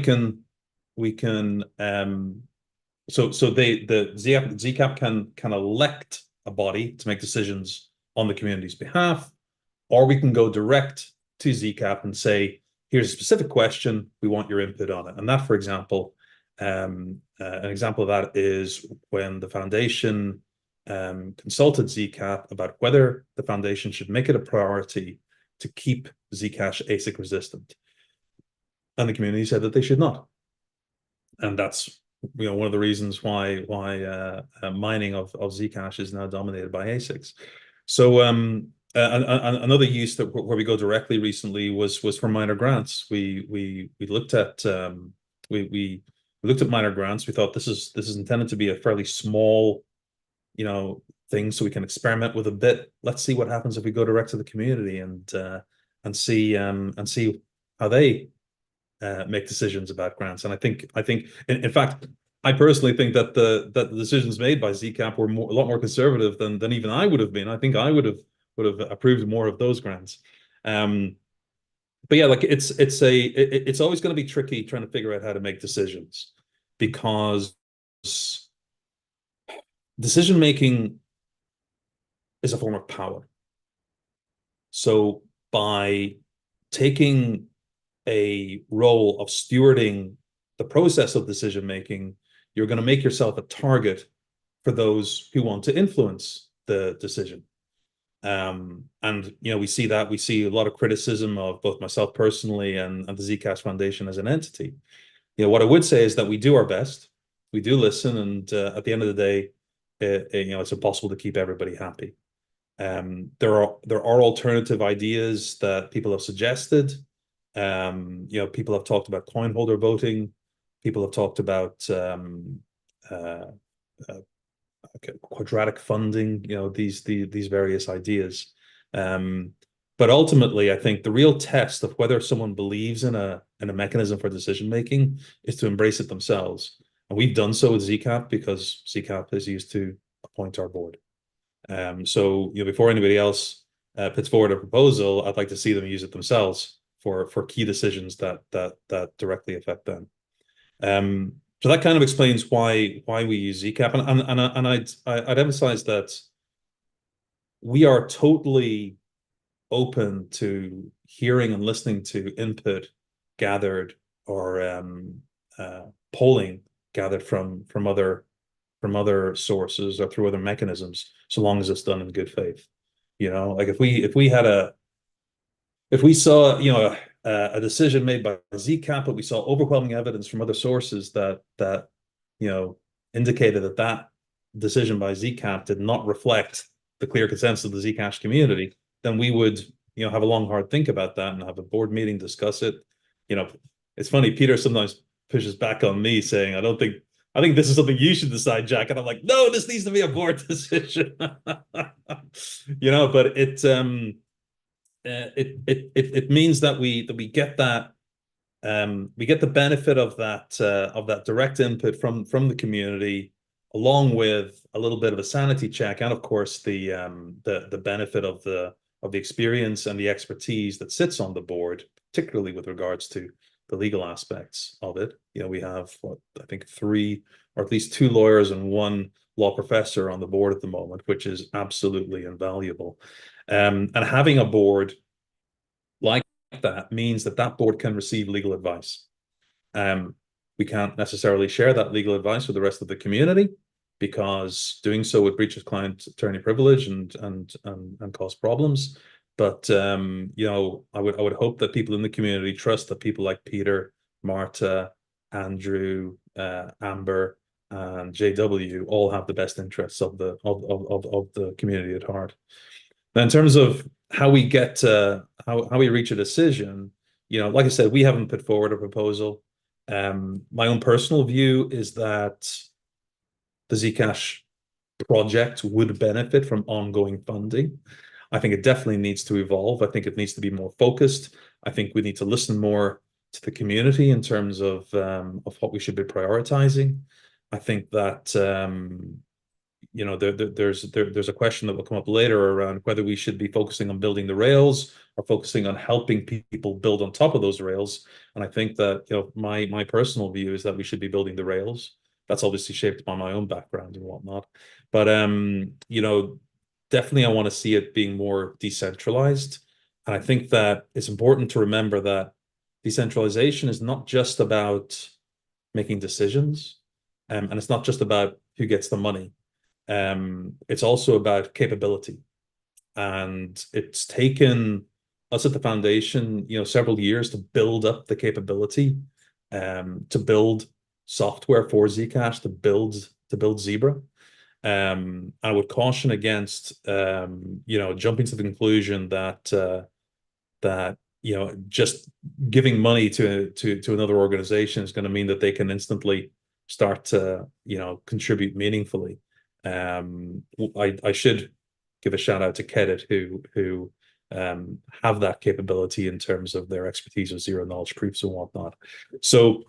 C: ZCAP can elect a body to make decisions on the community's behalf, or we can go direct to ZCAP and say, here's a specific question, we want your input on it. And that, for example, an example of that is when the foundation consulted ZCAP about whether the foundation should make it a priority to keep Zcash ASIC resistant. And the community said that they should not. And that's one of the reasons why mining of Zcash is now dominated by ASICs. So another use where we go directly recently was for minor grants. We looked at we looked at minor grants. We thought this is intended to be a fairly small thing, so we can experiment with a bit. Let's see what happens if we go direct to the community and see how they make decisions about grants. And I think in fact, I personally think that the decisions made by ZCAP were a lot more conservative than even I would have been. I think I would have approved more of those grants. But yeah, like it's always going to be tricky trying to figure out how to make decisions, because decision making is a form of power. So by taking a role of stewarding the process of decision making, you're going to make yourself a target for those who want to influence the decision. And we see a lot of criticism of both myself personally and the Zcash Foundation as an entity. What I would say is that we do our best, we do listen, and at the end of the day, it's impossible to keep everybody happy. There are alternative ideas that people have suggested. People have talked about coin holder voting. People have talked about quadratic funding. These various ideas. But ultimately, I think the real test of whether someone believes in a mechanism for decision making is to embrace it themselves. And we've done so with ZCAP because ZCAP is used to appoint our board. So before anybody else puts forward a proposal, I'd like to see them use it themselves for key decisions that directly affect them. So that kind of explains why we use ZCAP, and I'd emphasize that we are totally open to hearing and listening to input gathered or polling gathered from other sources or through other mechanisms, so long as it's done in good faith. Like if we saw a decision made by ZCAP, but we saw overwhelming evidence from other sources that indicated that decision by ZCAP did not reflect the clear consensus of the Zcash community, then we would have a long, hard think about that and have a board meeting, discuss it. It's funny, Peter sometimes pushes back on me saying, I think this is something you should decide, Jack. And I'm like, no, this needs to be a board decision. But it means that we get that we get the benefit of that direct input from the community, along with a little bit of a sanity check, and of course the benefit of the experience and the expertise that sits on the board, particularly with regards to the legal aspects of it. We have I think 3 or at least 2 lawyers and 1 law professor on the board at the moment, which is absolutely invaluable. And having a board like that means that board can receive legal advice. We can't necessarily share that legal advice with the rest of the community, because doing so would breach client attorney privilege and cause problems. But I would hope that people in the community trust that people like Peter, Marta, Andrew, Amber, and JW all have the best interests of the community at heart. Now, in terms of how we get how we reach a decision, like I said, we haven't put forward a proposal. My own personal view is that the Zcash project would benefit from ongoing funding. I think it definitely needs to evolve. I think it needs to be more focused. I think we need to listen more to the community in terms of what we should be prioritizing. I think that there's a question that will come up later around whether we should be focusing on building the rails or focusing on helping people build on top of those rails. And I think that my personal view is that we should be building the rails. That's obviously shaped by my own background and whatnot. But definitely I want to see it being more decentralized. And I think that it's important to remember that decentralization is not just about making decisions, and it's not just about who gets the money. It's also about capability. And it's taken us at the foundation, several years to build up the capability, to build software for Zcash, to build Zebra. I would caution against jumping to the conclusion that just giving money to another organization is going to mean that they can instantly start to contribute meaningfully. I should give a shout out to Kedit, who have that capability in terms of their expertise of zero knowledge proofs and whatnot. So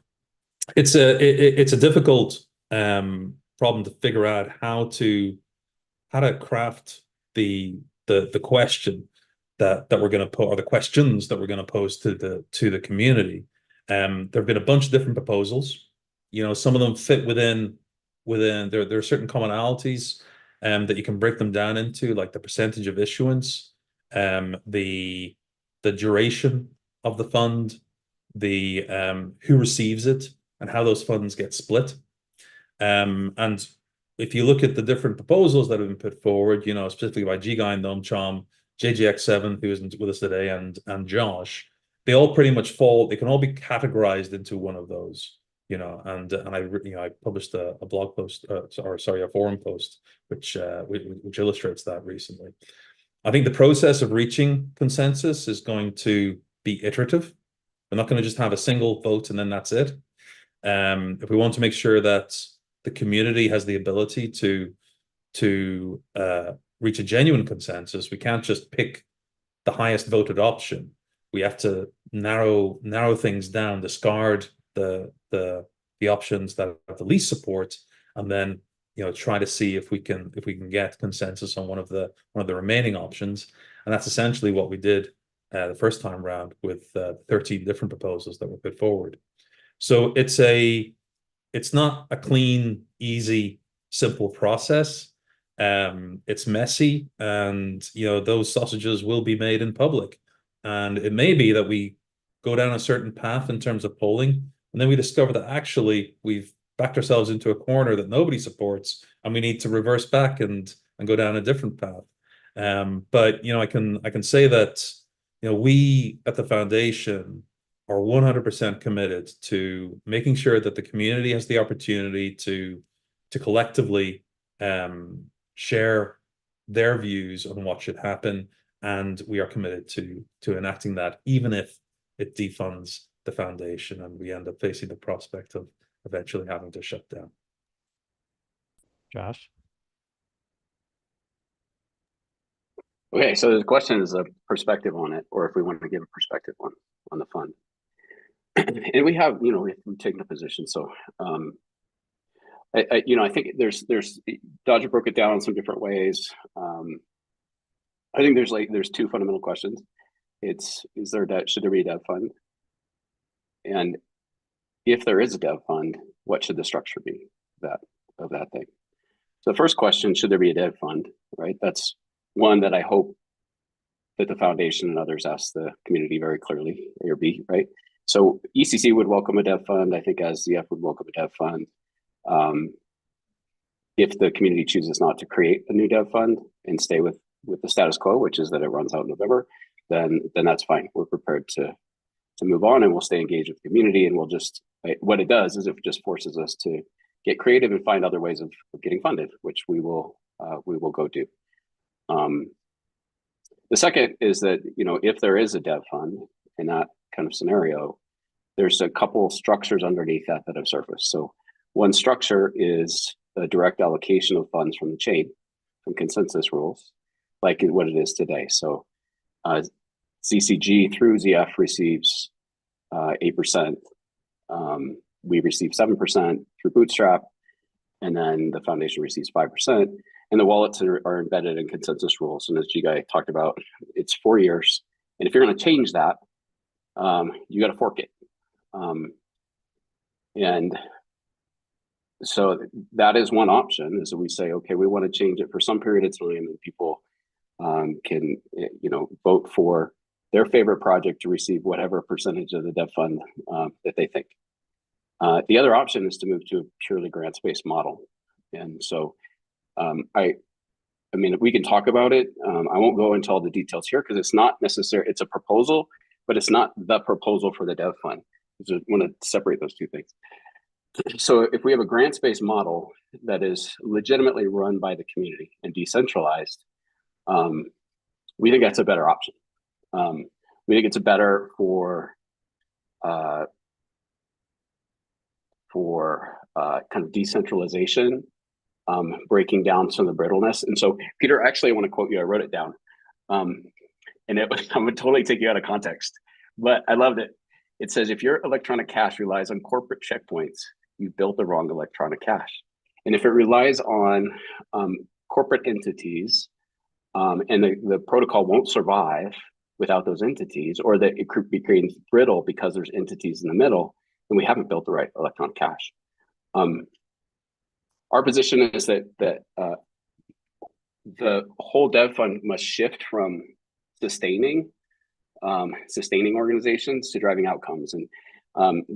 C: it's a difficult problem to figure out how to craft the question that we're going to put, or the questions that we're going to pose to the community. There have been a bunch of different proposals. Some of them fit within there are certain commonalities that you can break them down into, like the percentage of issuance, the duration of the fund, the who receives it, and how those funds get split. And if you look at the different proposals that have been put forward, specifically by GGuy and Noamchom, JGX7, who isn't with us today, and Josh, they all pretty much they can all be categorized into one of those. And I published a blog post, a forum post, which illustrates that recently. I think the process of reaching consensus is going to be iterative. We're not going to just have a single vote and then that's it. If we want to make sure that the community has the ability to reach a genuine consensus, we can't just pick the highest voted option. We have to narrow things down, discard the options that have the least support, and then try to see if we can get consensus on one of the remaining options. And that's essentially what we did the first time round with 13 different proposals that were put forward. So it's not a clean, easy, simple process. It's messy, and those sausages will be made in public. And it may be that we go down a certain path in terms of polling, and then we discover that actually we've backed ourselves into a corner that nobody supports, and we need to reverse back and go down a different path. But I can say that we at the foundation are 100% committed to making sure that the community has the opportunity to collectively share their views on what should happen, and we are committed to enacting that, even if it defunds the foundation and we end up facing the prospect of eventually having to shut down.
D: Josh?
B: Okay, so the question is a perspective on it, or if we want to give a perspective on the fund. And we have, we've taken a position. So, I think there's Dodger broke it down in some different ways. I think there's two fundamental questions. Is there debt? Should there be a debt fund? And if there is a debt fund, what should the structure be of that thing? So the first question, should there be a debt fund? Right. That's one that I hope that the foundation and others ask the community very clearly, A or B, right? So ECC would welcome a debt fund. I think as ZF would welcome a debt fund. If the community chooses not to create a new debt fund and stay with the status quo, which is that it runs out in November, then that's fine. We're prepared to move on, and we'll stay engaged with the community, and we'll just, what it does is it just forces us to get creative and find other ways of getting funded, which we will go do. The second is that, if there is a debt fund in that kind of scenario, there's a couple structures underneath that have surfaced. So one structure is a direct allocation of funds from the chain, from consensus rules, like what it is today. So CCG through ZF receives 8%. We receive 7% through Bootstrap, and then the foundation receives 5%. And the wallets are embedded in consensus rules. And as GGuy talked about, it's 4 years. And if you're going to change that, you got to fork it. And so that is one option, is that we say, okay, we want to change it for some period of time, and people can, vote for their favorite project to receive whatever percentage of the debt fund that they think. The other option is to move to a purely grants-based model. And so I mean, we can talk about it. I won't go into all the details here because it's not necessary. It's a proposal, but it's not the proposal for the dev fund. I want to separate those two things. So if we have a grants-based model that is legitimately run by the community and decentralized, we think that's a better option. We think it's a better for kind of decentralization, breaking down some of the brittleness. And so, Peter, actually, I want to quote you. I wrote it down, and I'm going to totally take you out of context, but I loved it. It says, if your electronic cash relies on corporate checkpoints, you built the wrong electronic cash. And if it relies on corporate entities, and the protocol won't survive without those entities, or that it could be creating brittle because there's entities in the middle, then we haven't built the right electronic cash. Our position is that the whole dev fund must shift from sustaining organizations to driving outcomes. And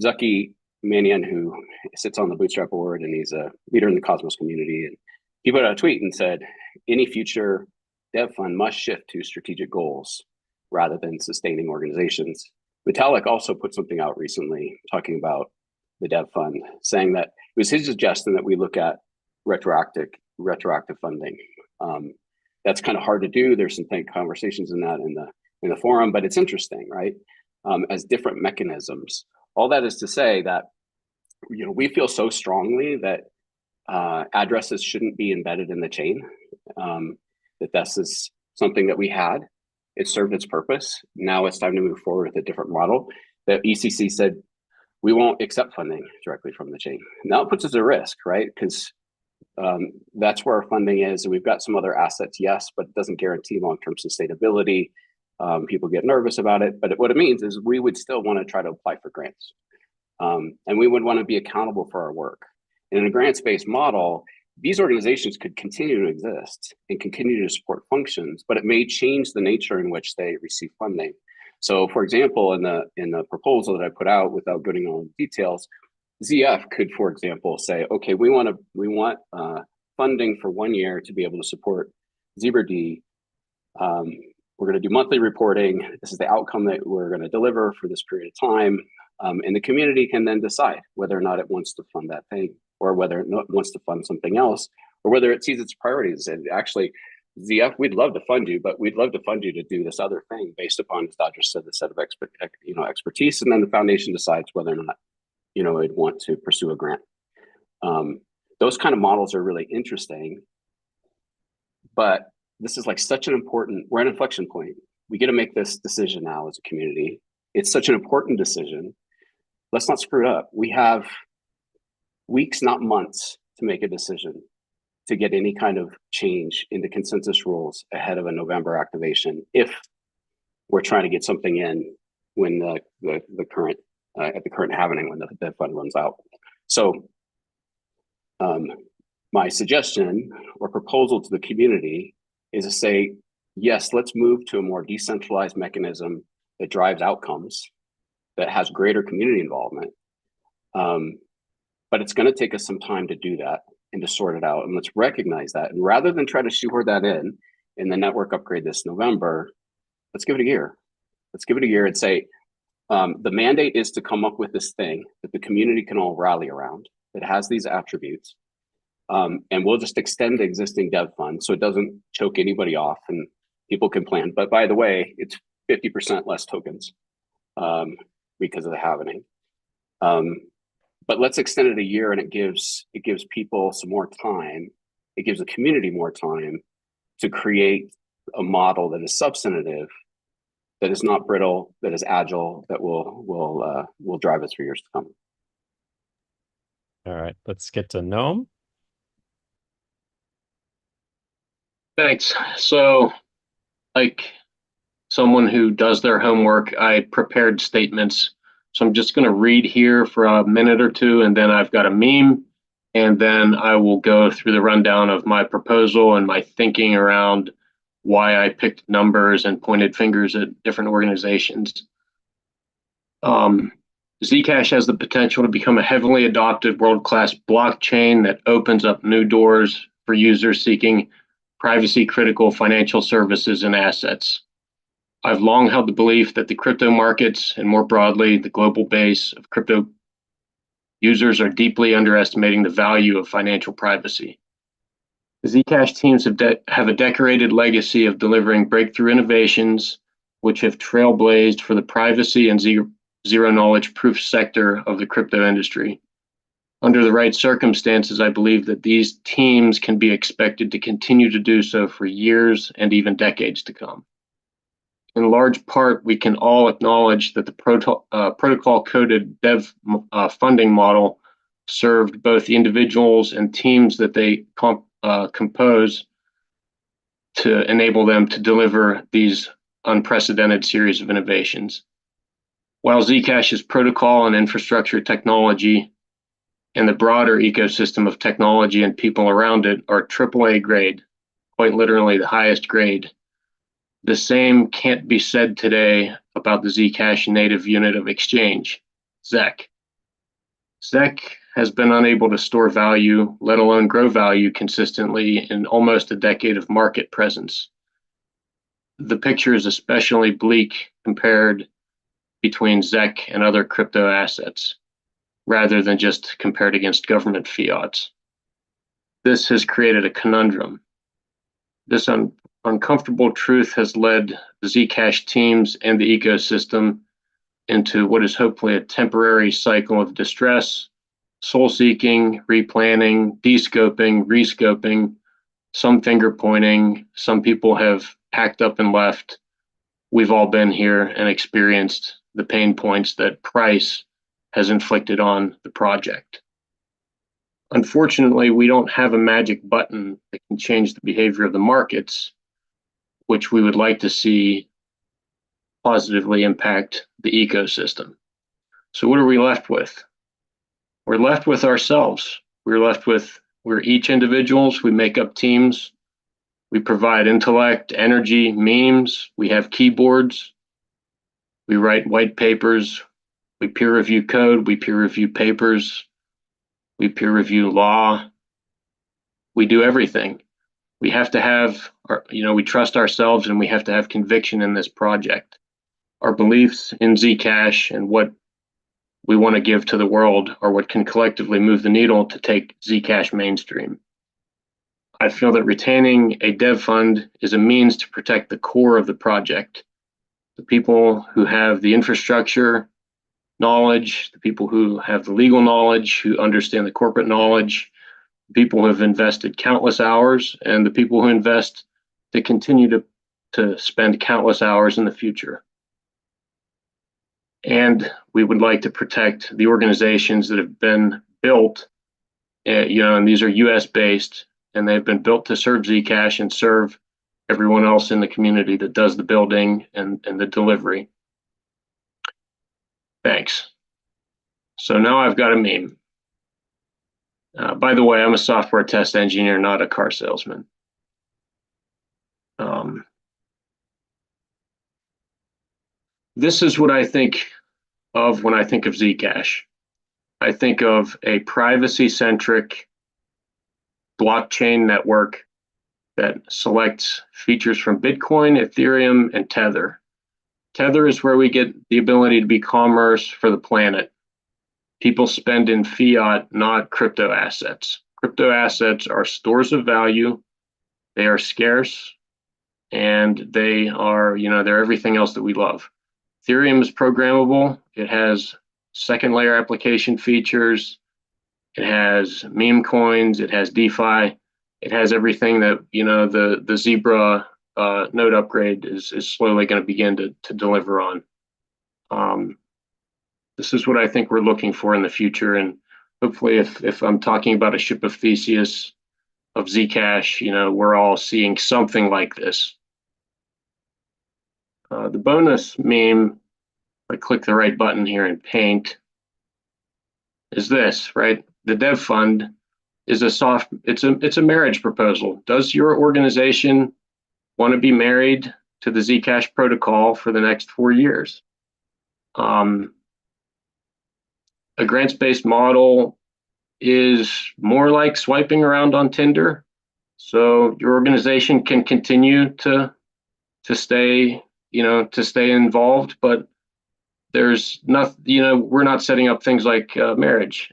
B: Zucky Manian, who sits on the Bootstrap board, and he's a leader in the Cosmos community, and he put out a tweet and said, any future dev fund must shift to strategic goals rather than sustaining organizations. Vitalik also put something out recently talking about the dev fund, saying that it was his suggestion that we look at retroactive funding. That's kind of hard to do. There's some conversations in that in the forum, but it's interesting, right? As different mechanisms. All that is to say that we feel so strongly that addresses shouldn't be embedded in the chain. That this is something that we had It served its purpose. Now it's time to move forward with a different model. The ECC said, we won't accept funding directly from the chain. Now it puts us at risk, right? Because that's where our funding is. And we've got some other assets, yes, but it doesn't guarantee long-term sustainability. People get nervous about it. But what it means is we would still want to try to apply for grants. And we would want to be accountable for our work. And in a grants-based model, these organizations could continue to exist and continue to support functions, but it may change the nature in which they receive funding. So, for example, in the proposal that I put out, without getting all the details, ZF could, for example, say, okay, we want funding for 1 year to be able to support ZBRD. We're going to do monthly reporting. This is the outcome that we're going to deliver for this period of time. And the community can then decide whether or not it wants to fund that thing, or whether it wants to fund something else, or whether it sees its priorities. And actually, ZF, we'd love to fund you, but we'd love to fund you to do this other thing based upon, as Dodger said, the set of expertise. And then the foundation decides whether or not it'd want to pursue a grant. Those kind of models are really interesting, but this is like such an important, we're at an inflection point. We get to make this decision now as a community. It's such an important decision. Let's not screw it up. We have weeks, not months, to make a decision to get any kind of change in the consensus rules ahead of a November activation, if we're trying to get something in when the current at the current happening, when the fund runs out. So my suggestion or proposal to the community is to say, yes, let's move to a more decentralized mechanism that drives outcomes, that has greater community involvement. But it's going to take us some time to do that and to sort it out. And let's recognize that. And rather than try to shoehorn that in the network upgrade this November, let's give it a year. Let's give it a year and say, the mandate is to come up with this thing that the community can all rally around, that has these attributes. And we'll just extend the existing dev fund so it doesn't choke anybody off and people can plan. But by the way, it's 50% less tokens because of the halvening. But let's extend it a year, and it gives people some more time. It gives the community more time to create a model that is substantive, that is not brittle, that is agile, that will drive us for years to come.
A: All right, let's get to Noam.
E: Thanks. So, like someone who does their homework, I prepared statements. So I'm just going to read here for a minute or two, and then I've got a meme, and then I will go through the rundown of my proposal and my thinking around why I picked numbers and pointed fingers at different organizations. Zcash has the potential to become a heavily adopted world-class blockchain that opens up new doors for users seeking privacy-critical financial services and assets. I've long held the belief that the crypto markets, and more broadly, the global base of crypto users, are deeply underestimating the value of financial privacy. The Zcash teams have a decorated legacy of delivering breakthrough innovations, which have trailblazed for the privacy and zero-knowledge proof sector of the crypto industry. Under the right circumstances, I believe that these teams can be expected to continue to do so for years and even decades to come. In large part, we can all acknowledge that the protocol-coded dev funding model served both the individuals and teams that they compose to enable them to deliver these unprecedented series of innovations. While Zcash's protocol and infrastructure technology and the broader ecosystem of technology and people around it are AAA grade, quite literally the highest grade, the same can't be said today about the Zcash native unit of exchange, ZEC. ZEC has been unable to store value, let alone grow value consistently in almost a decade of market presence. The picture is especially bleak compared between ZEC and other crypto assets, rather than just compared against government fiats. This has created a conundrum. This uncomfortable truth has led the Zcash teams and the ecosystem into what is hopefully a temporary cycle of distress, soul-seeking, replanning, de-scoping, re-scoping, some finger pointing. Some people have packed up and left. we've all been here and experienced the pain points that price has inflicted on the project. Unfortunately, we don't have a magic button that can change the behavior of the markets, which we would like to see positively impact the ecosystem. So what are we left with? We're left with ourselves. We're each individuals. We make up teams. We provide intellect, energy, memes. We have keyboards. We write white papers. We peer review code. We peer review papers. We peer review law. We do everything. We have to have, we trust ourselves, and we have to have conviction in this project. Our beliefs in Zcash and what we want to give to the world are what can collectively move the needle to take Zcash mainstream. I feel that retaining a dev fund is a means to protect the core of the project. The people who have the infrastructure knowledge, the people who have the legal knowledge, who understand the corporate knowledge, the people who have invested countless hours, and the people who invest to continue to spend countless hours in the future. And we would like to protect the organizations that have been built, and these are US based, and they've been built to serve Zcash and serve everyone else in the community that does the building and the delivery. Thanks. So now I've got a meme. By the way, I'm a software test engineer, not a car salesman. This is what I think of when I think of Zcash. I think of a privacy-centric blockchain network that selects features from Bitcoin, Ethereum, and Tether. Tether is where we get the ability to be commerce for the planet. People spend in fiat, not crypto assets. Crypto assets are stores of value. They are scarce, and they are, they're everything else that we love. Ethereum is programmable. It has second layer application features. It has meme coins. It has DeFi. It has everything that, the Zebra node upgrade is slowly going to begin to deliver on. This is what I think we're looking for in the future. And hopefully if I'm talking about a ship of Theseus of Zcash, we're all seeing something like this. The bonus meme, if I click the right button here in Paint, is this, right? The dev fund is it's a marriage proposal. Does your organization want to be married to the Zcash protocol for the next 4 years? A grants-based model is more like swiping around on Tinder. So your organization can continue to stay, stay involved, but there's nothing, we're not setting up things like marriage.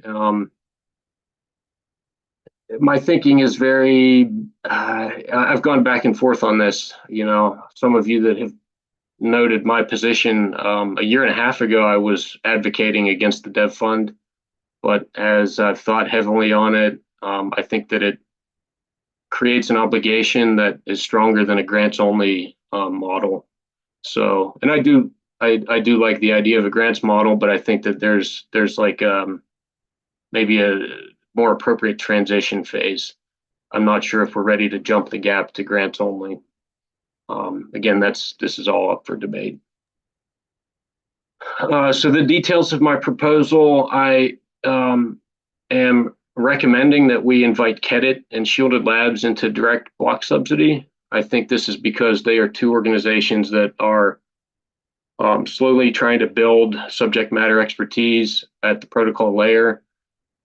E: My thinking is very, I've gone back and forth on this. Some of you that have noted my position, a year and a half ago, I was advocating against the dev fund, but as I've thought heavily on it, I think that it creates an obligation that is stronger than a grants only model. So, and I do like the idea of a grants model, but I think that there's like maybe a more appropriate transition phase. I'm not sure if we're ready to jump the gap to grants only. Again, this is all up for debate. So the details of my proposal, I am recommending that we invite Kedit and Shielded Labs into direct block subsidy. I think this is because they are two organizations that are slowly trying to build subject matter expertise at the protocol layer.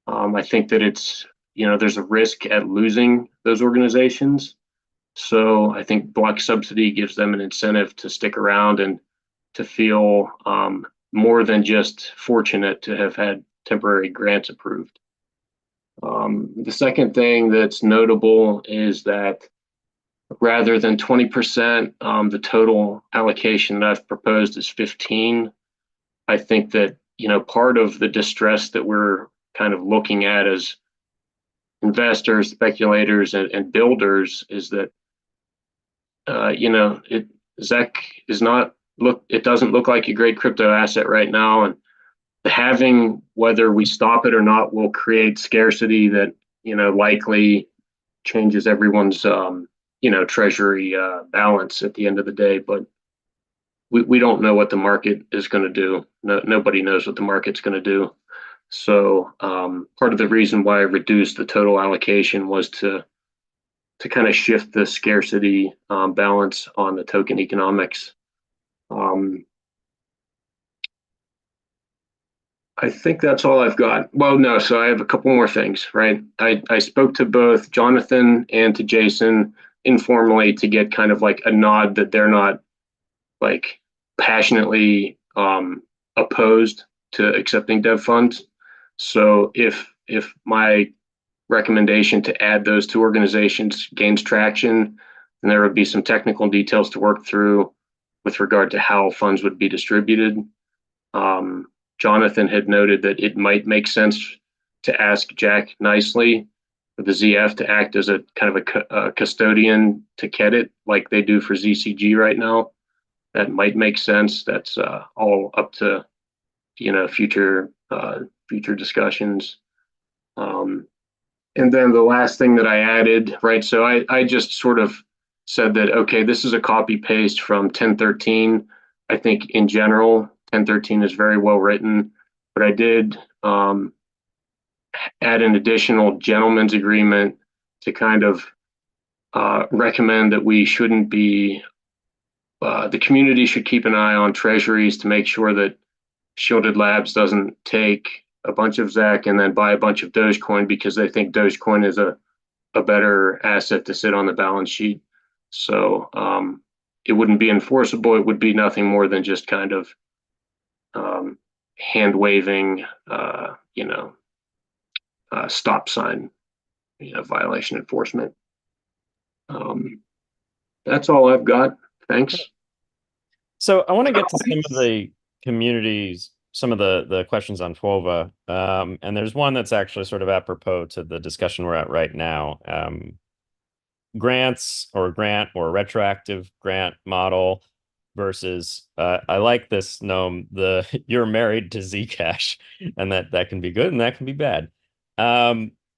E: I think that there's a risk at losing those organizations. So I think block subsidy gives them an incentive to stick around and to feel more than just fortunate to have had temporary grants approved. The second thing that's notable is that rather than 20%, the total allocation that I've proposed is 15%. I think that, part of the distress that we're kind of looking at as investors, speculators, and builders is that, ZEC is not it doesn't look like a great crypto asset right now, and the halving, whether we stop it or not, will create scarcity that likely changes everyone's treasury balance at the end of the day. But we don't know what the market is going to do. Nobody knows what the market's going to do. So part of the reason why I reduced the total allocation was to kind of shift the scarcity balance on the token economics. I think that's all I've got. Well, no, so I have a couple more things, right? I spoke to both Jonathan and to Jason informally to get kind of like a nod that they're not like passionately opposed to accepting dev funds. So if my recommendation to add those two organizations gains traction, then there would be some technical details to work through with regard to how funds would be distributed. Jonathan had noted that it might make sense to ask Jack Nicely for the ZF to act as a kind of a custodian to Kedit like they do for ZCG right now. That might make sense. That's all up to future discussions. And then the last thing that I added, right? So I just sort of said that, okay, this is a copy paste from 1013. I think in general, 1013 is very well written, but I did add an additional gentleman's agreement to kind of recommend that we shouldn't be, the community should keep an eye on treasuries to make sure that Shielded Labs doesn't take a bunch of ZEC and then buy a bunch of Dogecoin because they think Dogecoin is a better asset to sit on the balance sheet. So it wouldn't be enforceable. It would be nothing more than just kind of hand waving, stop sign, violation enforcement. That's all I've got. Thanks.
A: So I want to get to some of the communities, some of the questions on FOVA. And there's one that's actually sort of apropos to the discussion we're at right now. Grants or grant or retroactive grant model versus I like this, Noam, you're married to Zcash, and that can be good and that can be bad.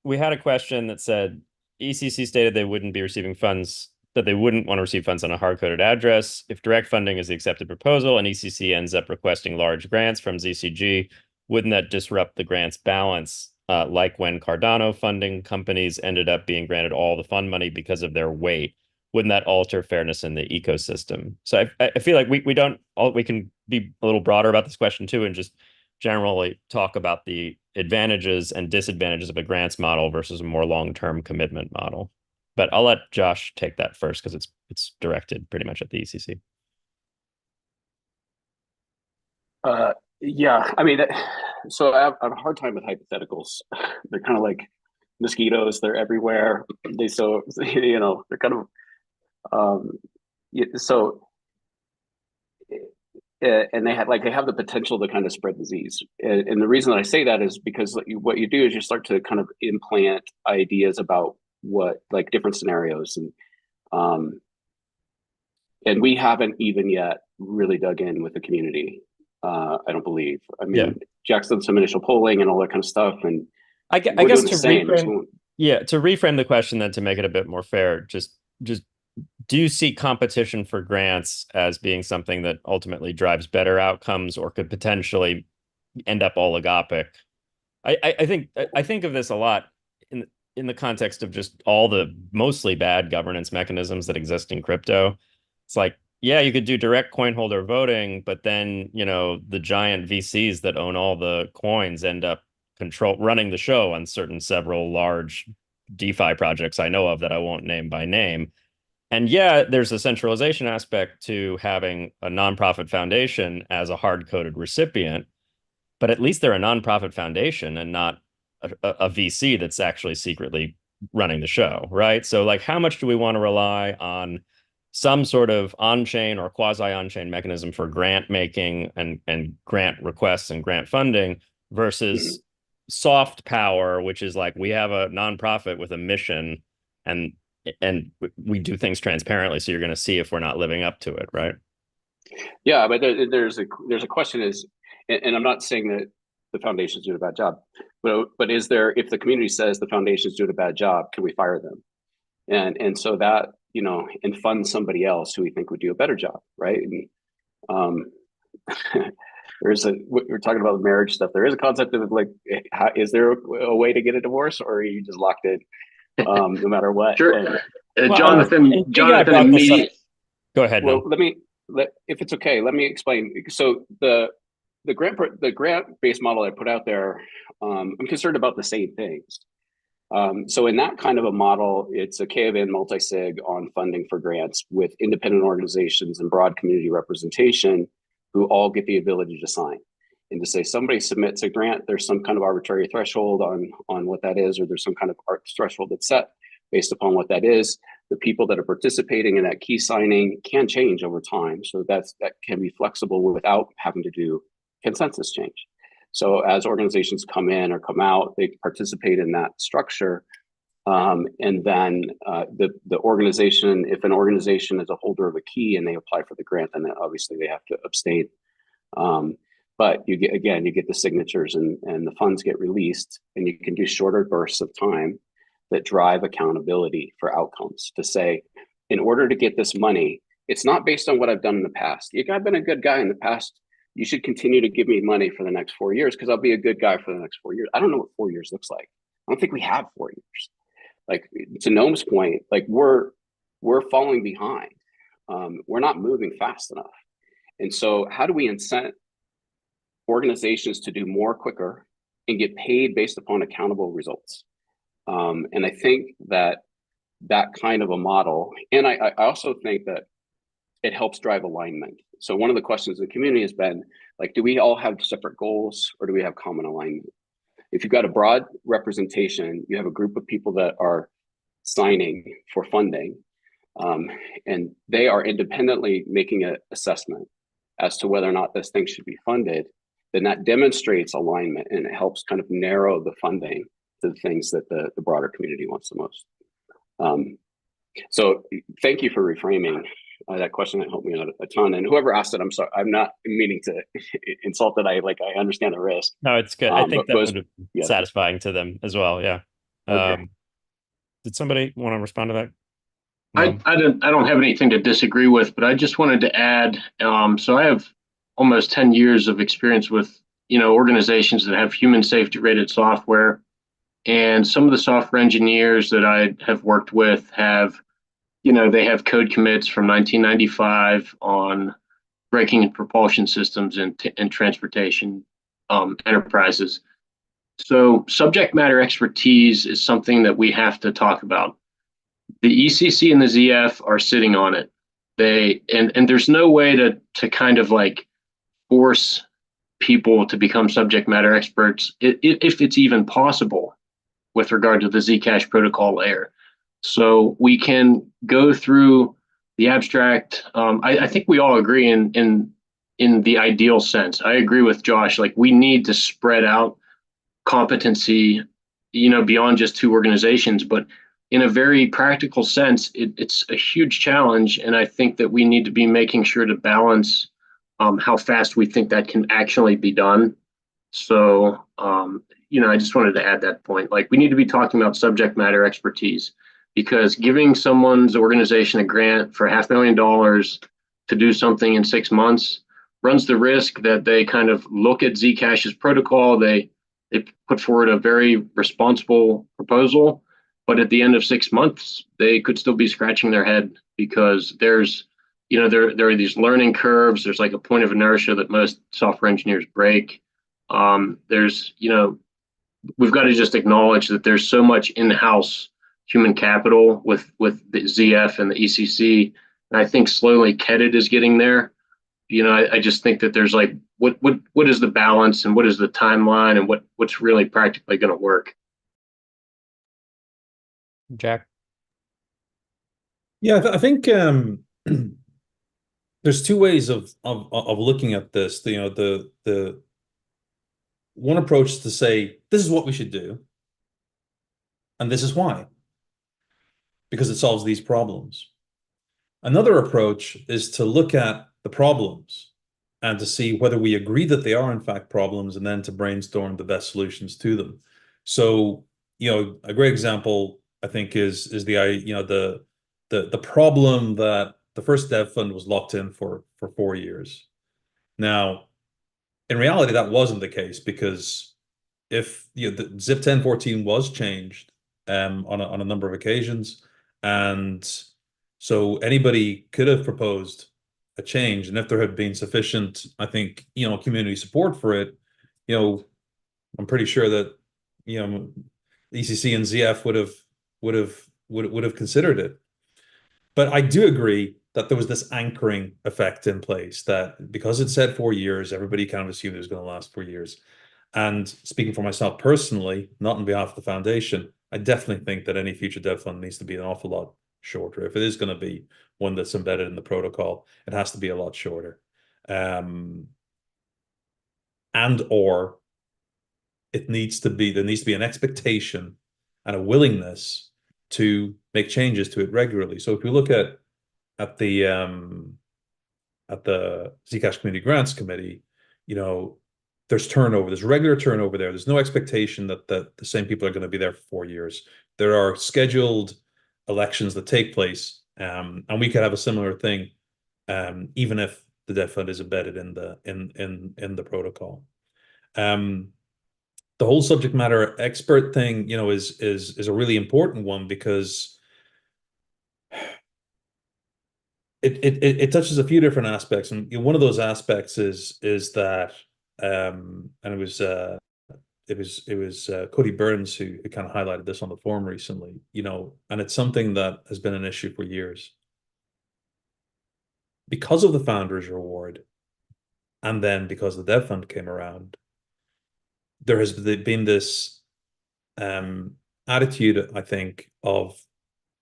A: We had a question that said ECC stated they wouldn't be receiving funds, that they wouldn't want to receive funds on a hard-coded address. If direct funding is the accepted proposal and ECC ends up requesting large grants from ZCG, wouldn't that disrupt the grants balance, like when Cardano funding companies ended up being granted all the fund money because of their weight? Wouldn't that alter fairness in the ecosystem? So I feel like we can be a little broader about this question too, and just generally talk about the advantages and disadvantages of a grants model versus a more long-term commitment model. But I'll let Josh take that first because it's directed pretty much at the ECC.
B: Yeah, I mean, so I have a hard time with hypotheticals. They're kind of like mosquitoes. They're everywhere. They're kind of and they have the potential to kind of spread disease. And the reason that I say that is because what you do is you start to kind of implant ideas about what, like, different scenarios, and we haven't even yet really dug in with the community. I don't believe. I mean, yeah. Jack's done some initial polling and all that kind of stuff, and
A: I guess to reframe the question then to make it a bit more fair, just do you see competition for grants as being something that ultimately drives better outcomes or could potentially end up oligopic? I think of this a lot in the context of just all the mostly bad governance mechanisms that exist in crypto. It's like, yeah, you could do direct coin holder voting, but then, the giant VCs that own all the coins end up running the show on several large DeFi projects I know of that I won't name by name. And yeah, there's a centralization aspect to having a nonprofit foundation as a hard-coded recipient, but at least they're a nonprofit foundation and not a VC that's actually secretly running the show, right? So like, how much do we want to rely on some sort of on-chain or quasi-on-chain mechanism for grant making and grant requests and grant funding versus soft power, which is like, we have a nonprofit with a mission, and we do things transparently, so you're going to see if we're not living up to it, right?
B: Yeah, but there's a question is, and I'm not saying that the foundation's doing a bad job, but is there, if the community says the foundation's doing a bad job, can we fire them? And so that, you know, and fund somebody else who we think would do a better job, right? And we're talking about marriage stuff. There is a concept of like, is there a way to get a divorce, or are you just locked in no matter what?
E: Sure.
B: And,
E: Jonathan, immediate.
A: Go ahead.
B: Well,
A: Noam.
B: if it's okay, let me explain. So the grant-based model I put out there, I'm concerned about the same things. So in that kind of a model, it's a K of N multi-sig on funding for grants with independent organizations and broad community representation who all get the ability to sign. And to say somebody submits a grant, there's some kind of arbitrary threshold on what that is, or there's some kind of threshold that's set based upon what that is. The people that are participating in that key signing can change over time. So that can be flexible without having to do consensus change. So as organizations come in or come out, they participate in that structure. And then the organization, if an organization is a holder of a key and they apply for the grant, then obviously they have to abstain. But you get the signatures and the funds get released, and you can do shorter bursts of time that drive accountability for outcomes to say, in order to get this money, it's not based on what I've done in the past. I've been a good guy in the past. You should continue to give me money for the next 4 years because I'll be a good guy for the next 4 years. I don't know what 4 years looks like. I don't think we have 4 years. Like, to Noam's point, like we're falling behind. We're not moving fast enough. And so how do we incent organizations to do more quicker and get paid based upon accountable results? And I think that kind of a model, and I also think that it helps drive alignment. So one of the questions in the community has been, like, do we all have separate goals or do we have common alignment? If you've got a broad representation, you have a group of people that are signing for funding, and they are independently making an assessment as to whether or not this thing should be funded, then that demonstrates alignment and it helps kind of narrow the funding to the things that the broader community wants the most. So thank you for reframing that question. That helped me out a ton. And whoever asked it, I'm sorry, I'm not meaning to insult that. I understand the risk.
A: No, it's good. I think that would be satisfying to them as well. Yeah.
B: Okay.
A: Did somebody want to respond to that?
E: I don't have anything to disagree with, but I just wanted to add, so I have almost 10 years of experience with, organizations that have human safety rated software. And some of the software engineers that I have worked with have, they have code commits from 1995 on braking and propulsion systems and transportation enterprises. So subject matter expertise is something that we have to talk about. The ECC and the ZF are sitting on it. And there's no way to kind of like force people to become subject matter experts if it's even possible with regard to the Zcash protocol layer. So we can go through the abstract. I think we all agree in the ideal sense. I agree with Josh. Like, we need to spread out competency, beyond just two organizations. But in a very practical sense, it's a huge challenge, and I think that we need to be making sure to balance how fast we think that can actually be done. So, I just wanted to add that point. Like, we need to be talking about subject matter expertise, because giving someone's organization a grant for $500,000 to do something in 6 months runs the risk that they kind of look at Zcash's protocol. They put forward a very responsible proposal, but at the end of 6 months, they could still be scratching their head because there's, there are these learning curves. There's like a point of inertia that most software engineers break. There's, we've got to just acknowledge that there's so much in-house human capital with the ZF and the ECC. And I think slowly KEDIT is getting there. I just think that there's like, what is the balance and what is the timeline and what's really practically going to work?
A: Jack?
C: Yeah, I think there's two ways of looking at this. The one approach is to say, this is what we should do, and this is why. because it solves these problems. Another approach is to look at the problems and to see whether we agree that they are in fact problems, and then to brainstorm the best solutions to them. So, a great example, I think, is the problem that the first dev fund was locked in for 4 years. Now, in reality, that wasn't the case, because if the ZIP 1014 was changed on a number of occasions, and so anybody could have proposed a change, and if there had been sufficient, I think, community support for it, I'm pretty sure that ECC and ZF would have considered it. But I do agree that there was this anchoring effect in place, that because it said 4 years, everybody kind of assumed it was going to last 4 years. And speaking for myself personally, not on behalf of the foundation, I definitely think that any future dev fund needs to be an awful lot shorter. If it is going to be one that's embedded in the protocol, it has to be a lot shorter. Or there needs to be an expectation and a willingness to make changes to it regularly. So if we look at the Zcash Community Grants Committee, there's turnover, there's regular turnover there. There's no expectation that the same people are going to be there for 4 years. There are scheduled elections that take place, and we could have a similar thing, even if the dev fund is embedded in the protocol. The whole subject matter expert thing, is a really important one, because it touches a few different aspects, and one of those aspects is that, and it was Cody Burns who kind of highlighted this on the forum recently, and it's something that has been an issue for years. Because of the founders reward, and then because the dev fund came around, there has been this attitude, I think, of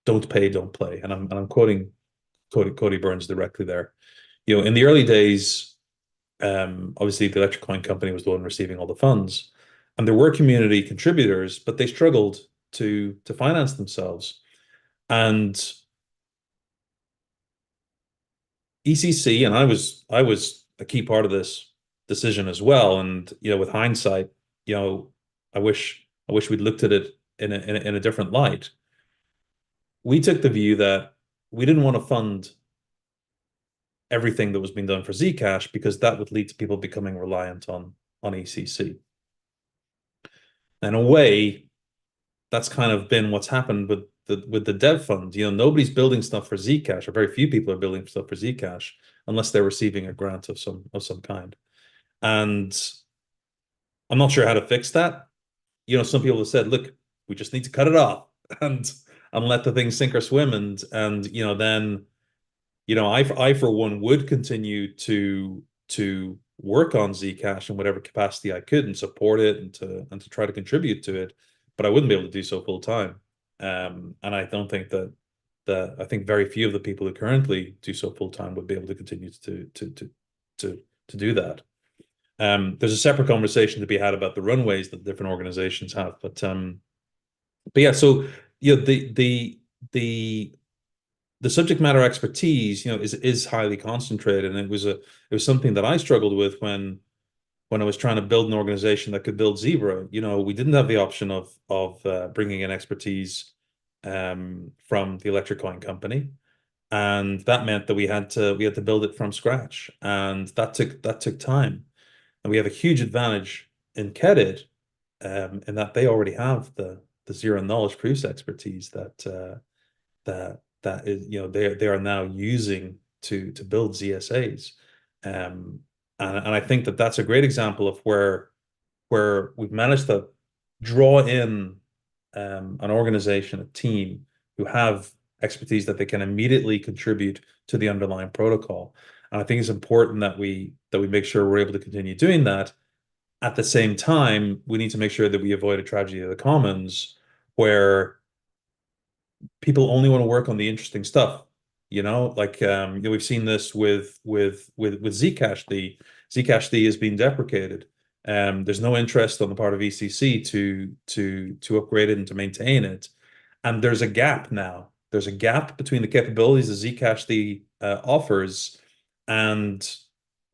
C: don't pay, don't play. And I'm quoting Cody Burns directly there. In the early days, obviously the Electric Coin Company was the one receiving all the funds, and there were community contributors, but they struggled to finance themselves. And ECC, and I was a key part of this decision as well. And with hindsight, I wish we'd looked at it in a different light. We took the view that we didn't want to fund everything that was being done for Zcash, because that would lead to people becoming reliant on ECC. In a way, that's kind of been what's happened with the dev fund. Nobody's building stuff for Zcash, or very few people are building stuff for Zcash, unless they're receiving a grant of some kind. And I'm not sure how to fix that. Some people have said, look, we just need to cut it off and let the thing sink or swim. And then I for one would continue to work on Zcash in whatever capacity I could, and support it, and to try to contribute to it, but I wouldn't be able to do so full time. And I don't think I think very few of the people who currently do so full time would be able to continue to do that. There's a separate conversation to be had about the runways that different organizations have, but yeah. So the subject matter expertise, is highly concentrated, and it was something that I struggled with when I was trying to build an organization that could build Zebra. We didn't have the option of bringing in expertise from the Electric Coin Company, and that meant that we had to build it from scratch, and that took time. And we have a huge advantage in Kedit, in that they already have the zero knowledge proofs expertise that is, they are now using to build ZSAs. And I think that that's a great example of where we've managed to draw in an organization, a team who have expertise that they can immediately contribute to the underlying protocol. And I think it's important that we make sure we're able to continue doing that. At the same time, we need to make sure that we avoid a tragedy of the commons, where people only want to work on the interesting stuff. We've seen this with Zcash. The Zcash has been deprecated. There's no interest on the part of ECC to upgrade it and to maintain it. And there's a gap now there's a gap between the capabilities that Zcash offers and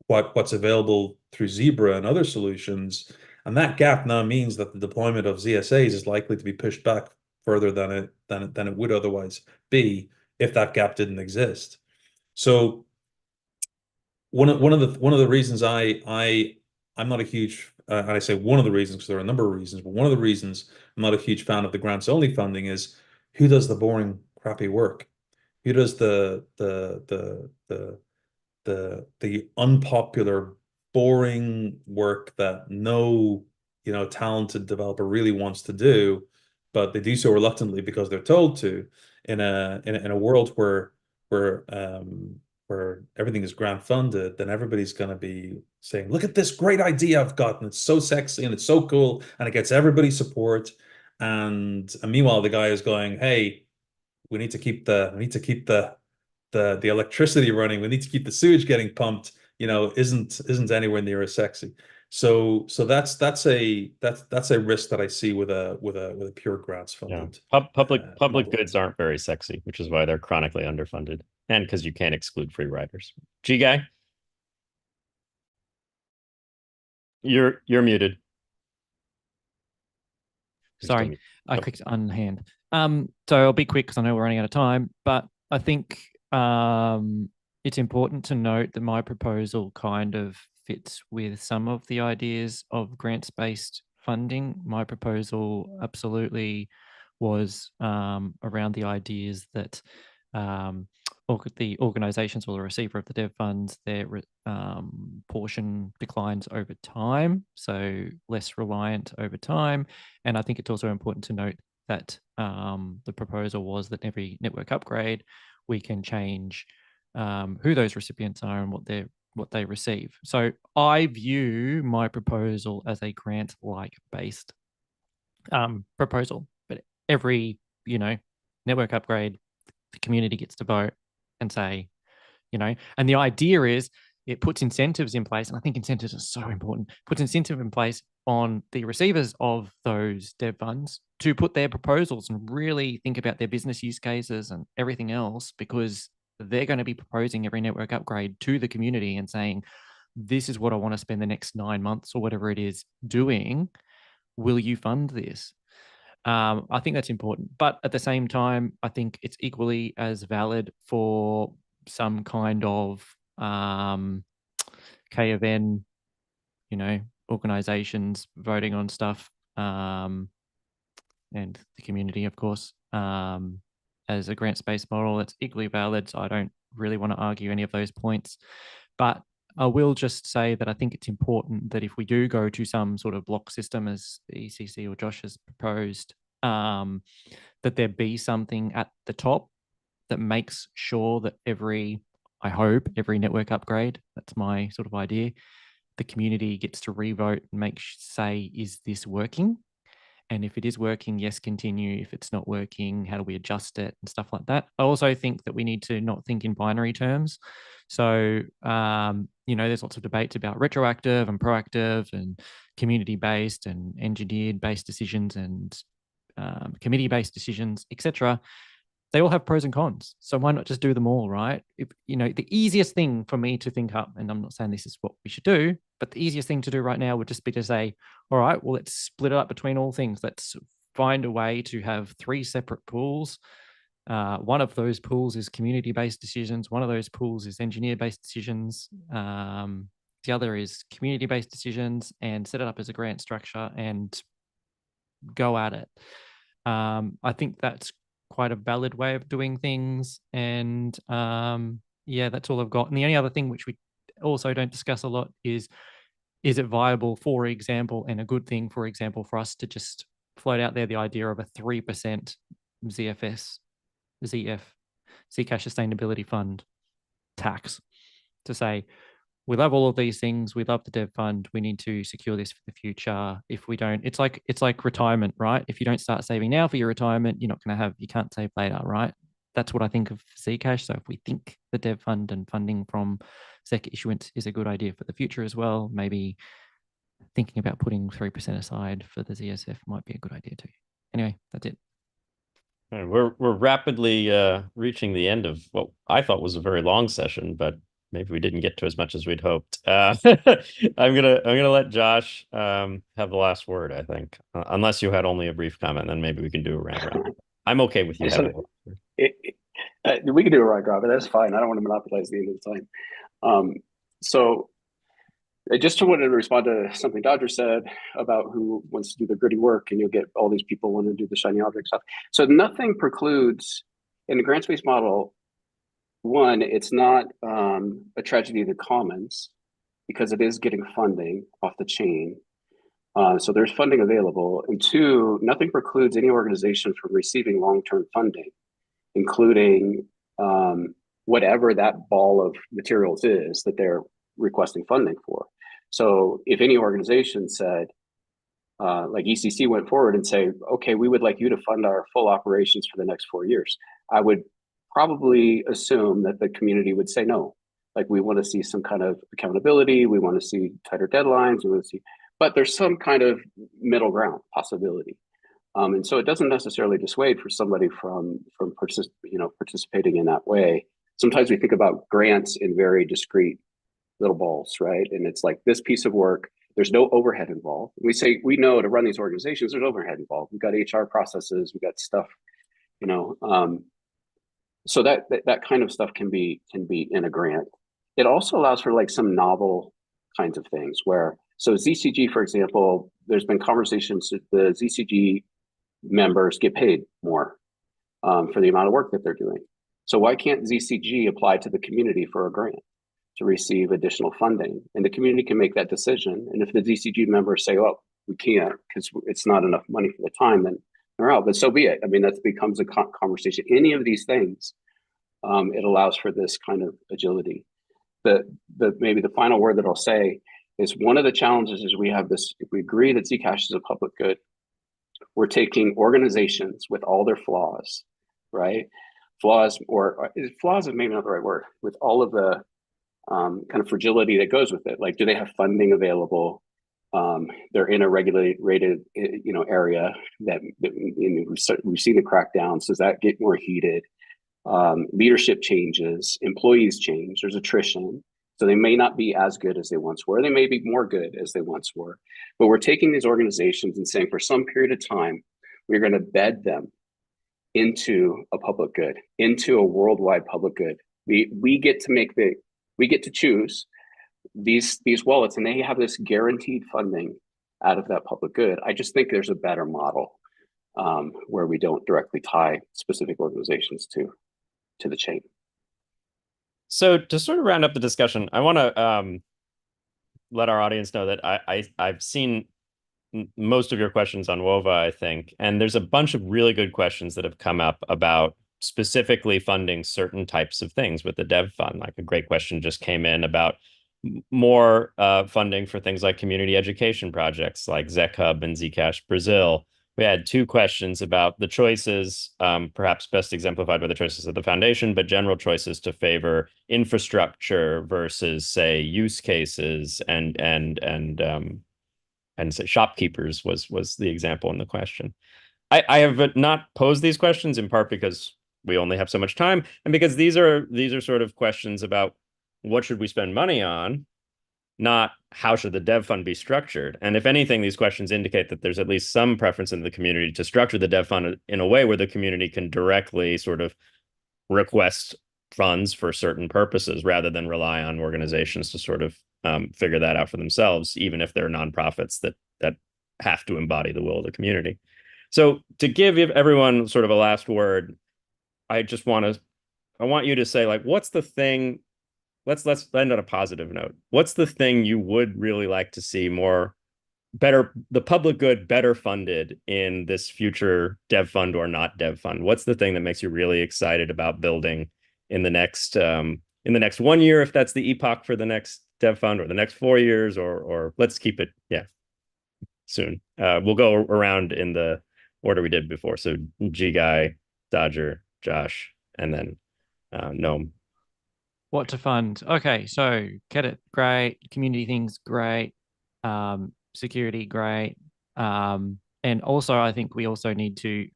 C: what's available through Zebra and other solutions. And that gap now means that the deployment of ZSAs is likely to be pushed back further than it would otherwise be if that gap didn't exist. So one of the reasons I'm not a huge and I say one of the reasons because there are a number of reasons, but one of the reasons I'm not a huge fan of the grants only funding is who does the boring, crappy work? Who does the unpopular, boring work that no, talented developer really wants to do, but they do so reluctantly because they're told to, in a world where everything is grant funded, then everybody's going to be saying, look at this great idea I've got, and it's so sexy and it's so cool, and it gets everybody's support. And meanwhile, the guy is going, hey, we need to keep the electricity running. We need to keep the sewage getting pumped. Isn't anywhere near as sexy. So that's a risk that I see with a pure grants funded.
A: Public goods aren't very sexy, which is why they're chronically underfunded, and because you can't exclude free riders. GGuy, you're muted.
D: Sorry, I clicked unhand. So I'll be quick because I know we're running out of time, but I think it's important to note that my proposal kind of fits with some of the ideas of grants-based funding. My proposal absolutely was around the ideas that the organizations or the receiver of the dev funds, their portion declines over time, so less reliant over time. And I think it's also important to note that the proposal was that every network upgrade, we can change who those recipients are and what they receive. So I view my proposal as a grant-like based proposal, but every network upgrade, the community gets to vote and say, and the idea is it puts incentives in place, and I think incentives are so important, puts incentive in place on the receivers of those dev funds to put their proposals and really think about their business use cases and everything else, because they're going to be proposing every network upgrade to the community and saying, this is what I want to spend the next 9 months or whatever it is doing. Will you fund this? I think that's important. But at the same time, I think it's equally as valid for some kind of K of N, organizations voting on stuff, and the community, of course, as a grants-based model. It's equally valid. So I don't really want to argue any of those points. But I will just say that I think it's important that if we do go to some sort of block system, as the ECC or Josh has proposed, that there be something at the top that makes sure that I hope every network upgrade, that's my sort of idea, the community gets to revote and say, is this working? And if it is working, yes, continue. If it's not working, how do we adjust it and stuff like that? I also think that we need to not think in binary terms. So, there's lots of debates about retroactive and proactive and community-based and engineered-based decisions and committee-based decisions, etc. They all have pros and cons. So why not just do them all, right? The easiest thing for me to think up, and I'm not saying this is what we should do, but the easiest thing to do right now would just be to say, all right, well, let's split it up between all things. Let's find a way to have 3 separate pools. One of those pools is community-based decisions. One of those pools is engineer-based decisions. The other is community-based decisions, and set it up as a grant structure and go at it. I think that's quite a valid way of doing things. And that's all I've got. And the only other thing which we also don't discuss a lot is it viable, for example, and a good thing, for example, for us to just float out there the idea of a 3% Zcash Sustainability Fund tax, to say, we love all of these things. We love the dev fund. We need to secure this for the future. If we don't, it's like retirement, right? If you don't start saving now for your retirement, you can't save later, right? That's what I think of Zcash. So if we think the dev fund and funding from ZEC issuance is a good idea for the future as well, maybe thinking about putting 3% aside for the ZSF might be a good idea too. Anyway, that's it.
A: And we're rapidly reaching the end of what I thought was a very long session, but maybe we didn't get to as much as we'd hoped. I'm gonna let Josh have the last word, I think, unless you had only a brief comment, then maybe we can do a round robin. I'm okay with you
B: So
A: having.
B: we can do a round robin. That's fine. I don't want to monopolize the end of the time. So I just wanted to respond to something Dodger said about who wants to do the gritty work, and you'll get all these people want to do the shiny object stuff. So nothing precludes in the grants-based model. One, it's not a tragedy of the commons because it is getting funding off the chain. So there's funding available. And two, nothing precludes any organization from receiving long-term funding, including whatever that ball of materials is that they're requesting funding for. So if any organization said, like ECC went forward and say, okay, we would like you to fund our full operations for the next 4 years, I would probably assume that the community would say no. Like, we want to see some kind of accountability, we want to see tighter deadlines, we want to see, but there's some kind of middle ground possibility. And so it doesn't necessarily dissuade for somebody from participating in that way. Sometimes we think about grants in very discrete little balls, right? And it's like this piece of work, there's no overhead involved. We say, we know to run these organizations, there's overhead involved. We've got HR processes, we've got stuff, so that kind of stuff can be in a grant. It also allows for like some novel kinds of things where, so ZCG, for example, there's been conversations that the ZCG members get paid more for the amount of work that they're doing. So why can't ZCG apply to the community for a grant to receive additional funding? And the community can make that decision. And if the ZCG members say, well, we can't because it's not enough money for the time, then they're out. But so be it. I mean, that becomes a conversation. Any of these things, it allows for this kind of agility. Maybe the final word that I'll say is, one of the challenges is we have this, if we agree that Zcash is a public good, we're taking organizations with all their flaws, right? Flaws is maybe not the right word, with all of the kind of fragility that goes with it. Like, do they have funding available? They're in a regulated, area that we've seen the crackdowns. Does that get more heated? Leadership changes, employees change, there's attrition. So they may not be as good as they once were. They may be more good as they once were. But we're taking these organizations and saying, for some period of time, we're going to bed them into a public good, into a worldwide public good. We get to choose these wallets, and they have this guaranteed funding out of that public good. I just think there's a better model where we don't directly tie specific organizations to the chain.
A: So to sort of round up the discussion, I want to let our audience know that I've seen most of your questions on WOVA, I think, and there's a bunch of really good questions that have come up about specifically funding certain types of things with the dev fund. Like, a great question just came in about more funding for things like community education projects like ZecHub and Zcash Brazil. We had two questions about the choices, perhaps best exemplified by the choices of the foundation, but general choices to favor infrastructure versus, say, use cases and say shopkeepers was the example in the question. I have not posed these questions, in part because we only have so much time, and because these are sort of questions about what should we spend money on, not how should the dev fund be structured. And if anything, these questions indicate that there's at least some preference in the community to structure the dev fund in a way where the community can directly sort of request funds for certain purposes rather than rely on organizations to sort of figure that out for themselves, even if they're nonprofits that have to embody the will of the community. So to give everyone sort of a last word, I want you to say, like, what's the thing? Let's end on a positive note. What's the thing you would really like to see the public good better funded in this future dev fund or not dev fund? What's the thing that makes you really excited about building in the next 1 year, if that's the epoch for the next dev fund, or the next 4 years, or let's keep it, soon. We'll go around in the order we did before. So GGuy, Dodger, Josh, and then Noam.
D: What to fund? Okay, so get it, great. Community things, great. Security, great. And also, I think we also need to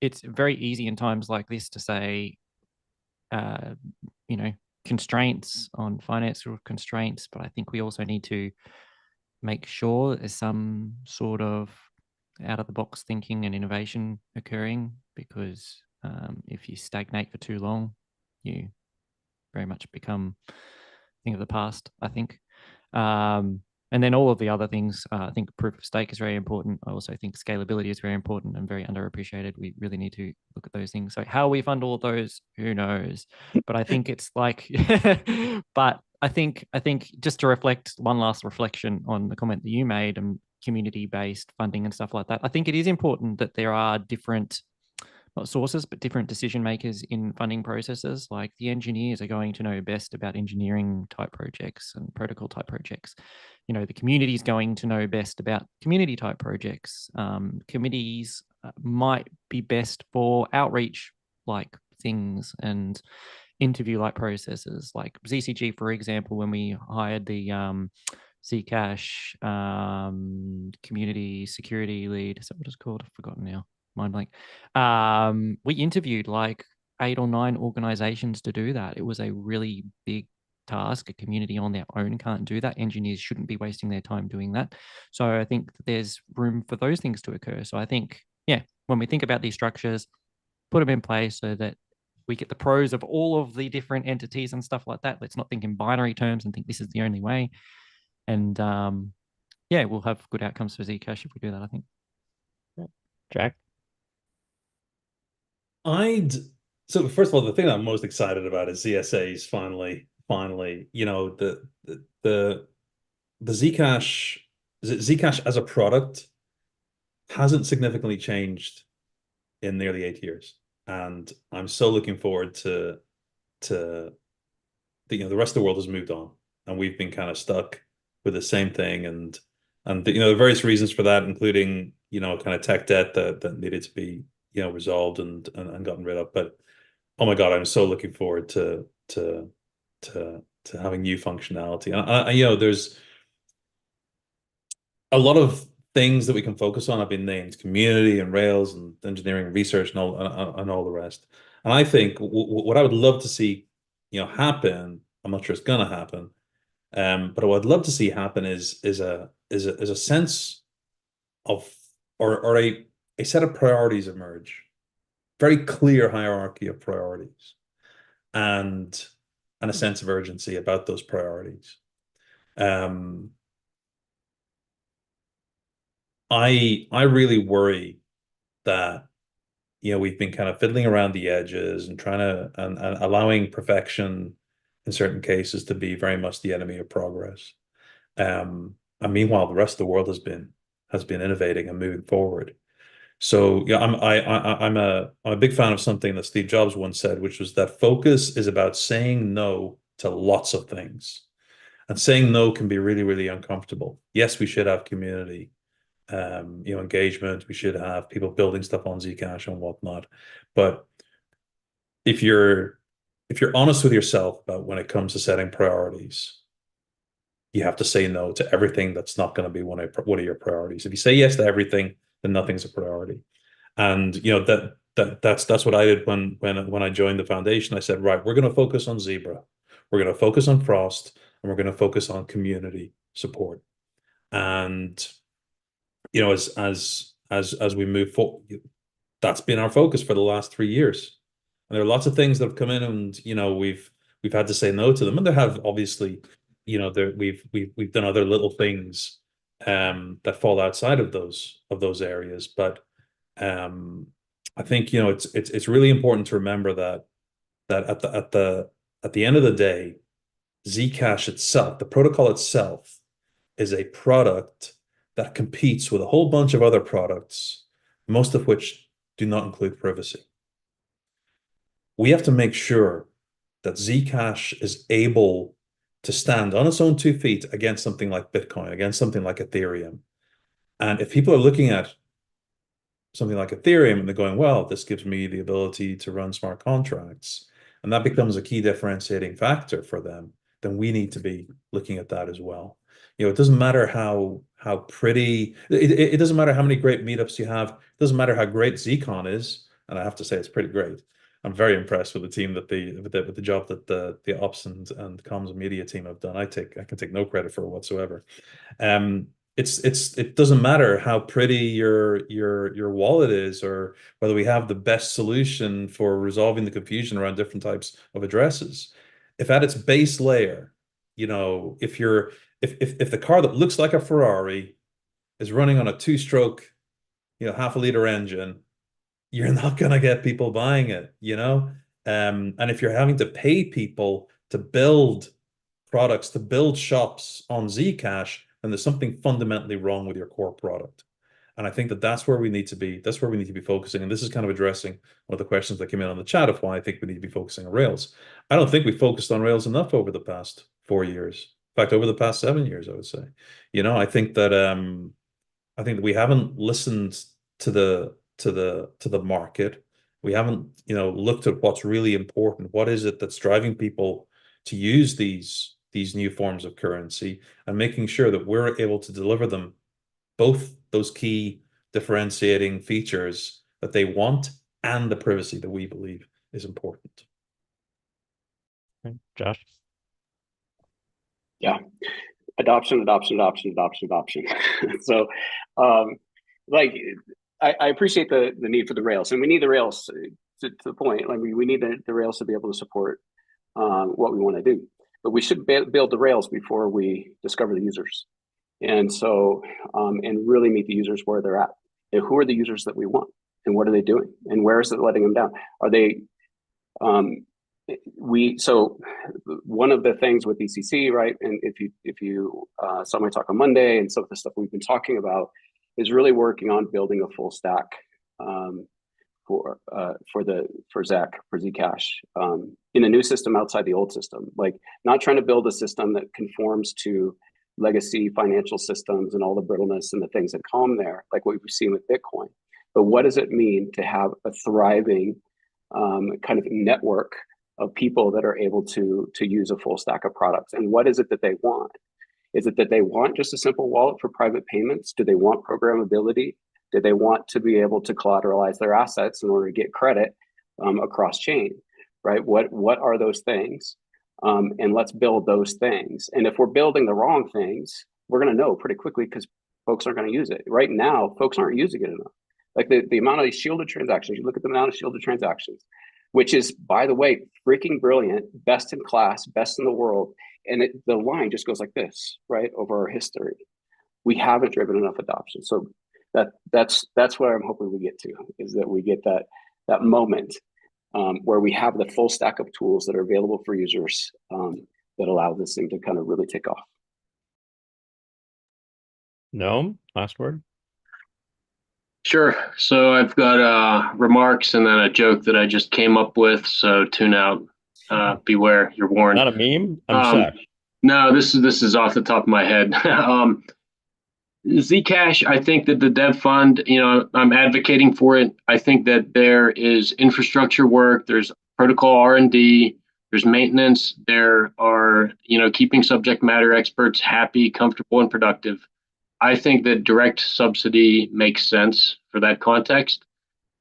D: it's very easy in times like this to say, you know, constraints on financial constraints, but I think we also need to make sure there's some sort of out of the box thinking and innovation occurring, because if you stagnate for too long, you very much become a thing of the past, I think. And then all of the other things, I think proof of stake is very important. I also think scalability is very important and very underappreciated. We really need to look at those things. So how we fund all of those, who knows? But I think it's like, but I think just to reflect, one last reflection on the comment that you made and community-based funding and stuff like that, I think it is important that there are different, not sources, but different decision makers in funding processes. Like the engineers are going to know best about engineering type projects and protocol type projects. You know, the community is going to know best about community type projects. Committees might be best for outreach like things and interview like processes. Like ZCG, for example, when we hired the Zcash community security lead, is that what it's called? I've forgotten now. Mind blank. We interviewed like 8 or 9 organizations to do that. It was a really big task. A community on their own can't do that. Engineers shouldn't be wasting their time doing that. So I think that there's room for those things to occur. So I think, yeah, when we think about these structures, put them in place so that we get the pros of all of the different entities and stuff like that. Let's not think in binary terms and think this is the only way. And yeah, we'll have good outcomes for Zcash if we do that, I think.
A: Jack?
C: So first of all, the thing I'm most excited about is ZSA's finally, you know, the Zcash as a product hasn't significantly changed in nearly 8 years. And I'm so looking forward to the, you know, the rest of the world has moved on and we've been kind of stuck with the same thing. And you know, the various reasons for that, including, you know, kind of tech debt that needed to be, you know, resolved and gotten rid of. But oh my God, I'm so looking forward to having new functionality. And you know, there's a lot of things that we can focus on. I've been named community and Rails and engineering research and all the rest. And I think what I would love to see, you know, happen, I'm not sure it's gonna happen, but what I'd love to see happen is a sense of or a set of priorities emerge, very clear hierarchy of priorities, and a sense of urgency about those priorities. I really worry that, you know, we've been kind of fiddling around the edges and trying to and allowing perfection in certain cases to be very much the enemy of progress. And meanwhile, the rest of the world has been innovating and moving forward. So yeah, I'm a big fan of something that Steve Jobs once said, which was that focus is about saying no to lots of things. And saying no can be really, really uncomfortable. Yes, we should have community, you know, engagement. We should have people building stuff on Zcash and whatnot. But if you're honest with yourself about when it comes to setting priorities, you have to say no to everything that's not going to be one of your priorities. If you say yes to everything, then nothing's a priority. And you know that's what I did when I joined the foundation. I said, right, we're going to focus on Zebra, we're going to focus on Frost, and we're going to focus on community support. And you know, as we move forward, that's been our focus for the last 3 years. And there are lots of things that have come in, and you know, we've had to say no to them. And there have obviously, you know, we've done other little things that fall outside of those areas. But I think, you know, it's really important to remember that at the end of the day, Zcash itself, the protocol itself, is a product that competes with a whole bunch of other products, most of which do not include privacy. We have to make sure that Zcash is able to stand on its own 2 feet against something like Bitcoin, against something like Ethereum. And if people are looking at something like Ethereum and they're going, well, this gives me the ability to run smart contracts, and that becomes a key differentiating factor for them, then we need to be looking at that as well. You know, it doesn't matter how pretty, it doesn't matter how many great meetups you have, it doesn't matter how great Zcon is. and I have to say it's pretty great. I'm very impressed with the team with the job that the ops and comms and media team have done. I can take no credit for it whatsoever. It doesn't matter how pretty your wallet is, or whether we have the best solution for resolving the confusion around different types of addresses. If at its base layer, you know, if the car that looks like a Ferrari is running on a two-stroke, you know, half-a-liter engine, you're not going to get people buying it, you know? And if you're having to pay people to build products, to build shops on Zcash, then there's something fundamentally wrong with your core product. And I think that that's where we need to be. That's where we need to be focusing. And this is kind of addressing one of the questions that came in on the chat of why I think we need to be focusing on Rails. I don't think we focused on Rails enough over the past 4 years. In fact, over the past 7 years, I would say. You know, I think that we haven't listened to the market. We haven't, you know, looked at what's really important. What is it that's driving people to use these new forms of currency, and making sure that we're able to deliver them both those key differentiating features that they want and the privacy that we believe is important.
A: Okay. Josh?
B: Yeah. Adoption. So, like, I appreciate the need for the Rails, and we need the Rails to the point. Like, we need the Rails to be able to support what we want to do. But we should build the Rails before we discover the users. And so, and really meet the users where they're at. And who are the users that we want? And what are they doing? And where is it letting them down? Are they, so one of the things with ECC, right? And if you saw my talk on Monday, and some of the stuff we've been talking about is really working on building a full stack for Zcash in a new system outside the old system. Like, not trying to build a system that conforms to legacy financial systems and all the brittleness and the things that come there, like what we've seen with Bitcoin. But what does it mean to have a thriving kind of network of people that are able to use a full stack of products? And what is it that they want? Is it that they want just a simple wallet for private payments? Do they want programmability? Do they want to be able to collateralize their assets in order to get credit across chain, right? What are those things? And let's build those things. And if we're building the wrong things, we're going to know pretty quickly, because folks aren't going to use it. Right now, folks aren't using it enough. Like the amount of shielded transactions, you look at the amount of shielded transactions, which is, by the way, freaking brilliant, best in class, best in the world. And the line just goes like this, right, over our history. We haven't driven enough adoption. So that's where I'm hoping we get to, is that we get that moment where we have the full stack of tools that are available for users that allow this thing to kind of really take off.
A: Noam, last word?
E: Sure. So I've got remarks and then a joke that I just came up with. So tune out. Beware, you're warned.
A: Not a meme? I'm shocked.
E: No, this is off the top of my head. Zcash, I think that the dev fund, you know, I'm advocating for it. I think that there is infrastructure work, there's protocol R&D, there's maintenance, there are, you know, keeping subject matter experts happy, comfortable, and productive. I think that direct subsidy makes sense for that context.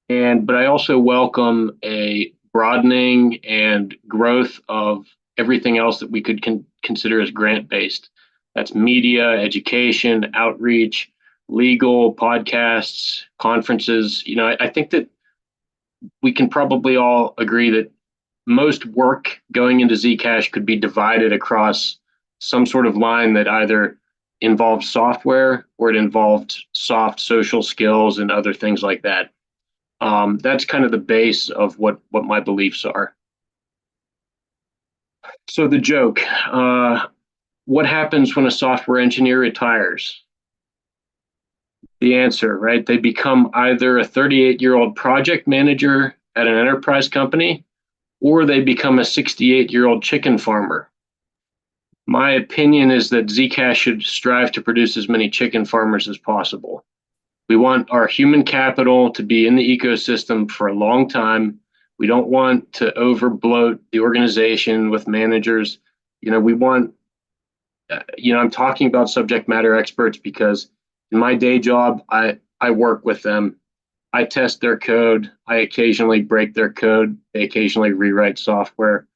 E: But I also welcome a broadening and growth of everything else that we could consider as grant-based. That's media, education, outreach, legal, podcasts, conferences. You know, I think that we can probably all agree that most work going into Zcash could be divided across some sort of line that either involved software or it involved soft social skills and other things like that. That's kind of the base of what my beliefs are. So the joke, what happens when a software engineer retires? The answer, right? They become either a 38-year-old project manager at an enterprise company, or they become a 68-year-old chicken farmer. My opinion is that Zcash should strive to produce as many chicken farmers as possible. We want our human capital to be in the ecosystem for a long time. We don't want to overbloat the organization with managers. You know, we want, you know, I'm talking about subject matter experts because in my day job, I work with them I test their code. I occasionally break their code. They occasionally rewrite software.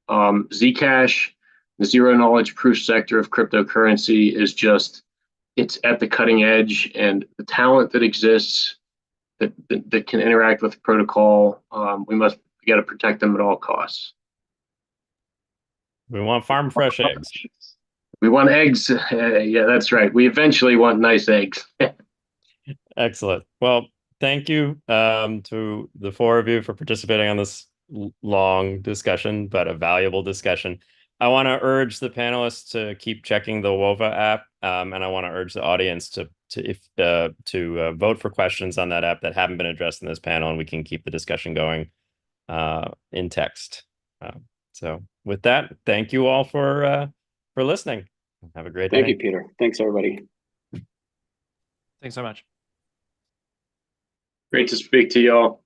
E: Zcash, the zero knowledge proof sector of cryptocurrency, is just, it's at the cutting edge, and the talent that exists that can interact with the protocol, we got to protect them at all costs.
A: We want farm fresh eggs.
E: We want eggs. Yeah, that's right. We eventually want nice eggs.
A: Excellent. Well, thank you to the four of you for participating on this long discussion, but a valuable discussion. I want to urge the panelists to keep checking the WOVA app, and I want to urge the audience to vote for questions on that app that haven't been addressed in this panel, and we can keep the discussion going in text. So with that, thank you all for listening. Have a great day.
B: Thank you, Peter. Thanks, everybody.
D: Thanks so much.
E: Great to speak to y'all.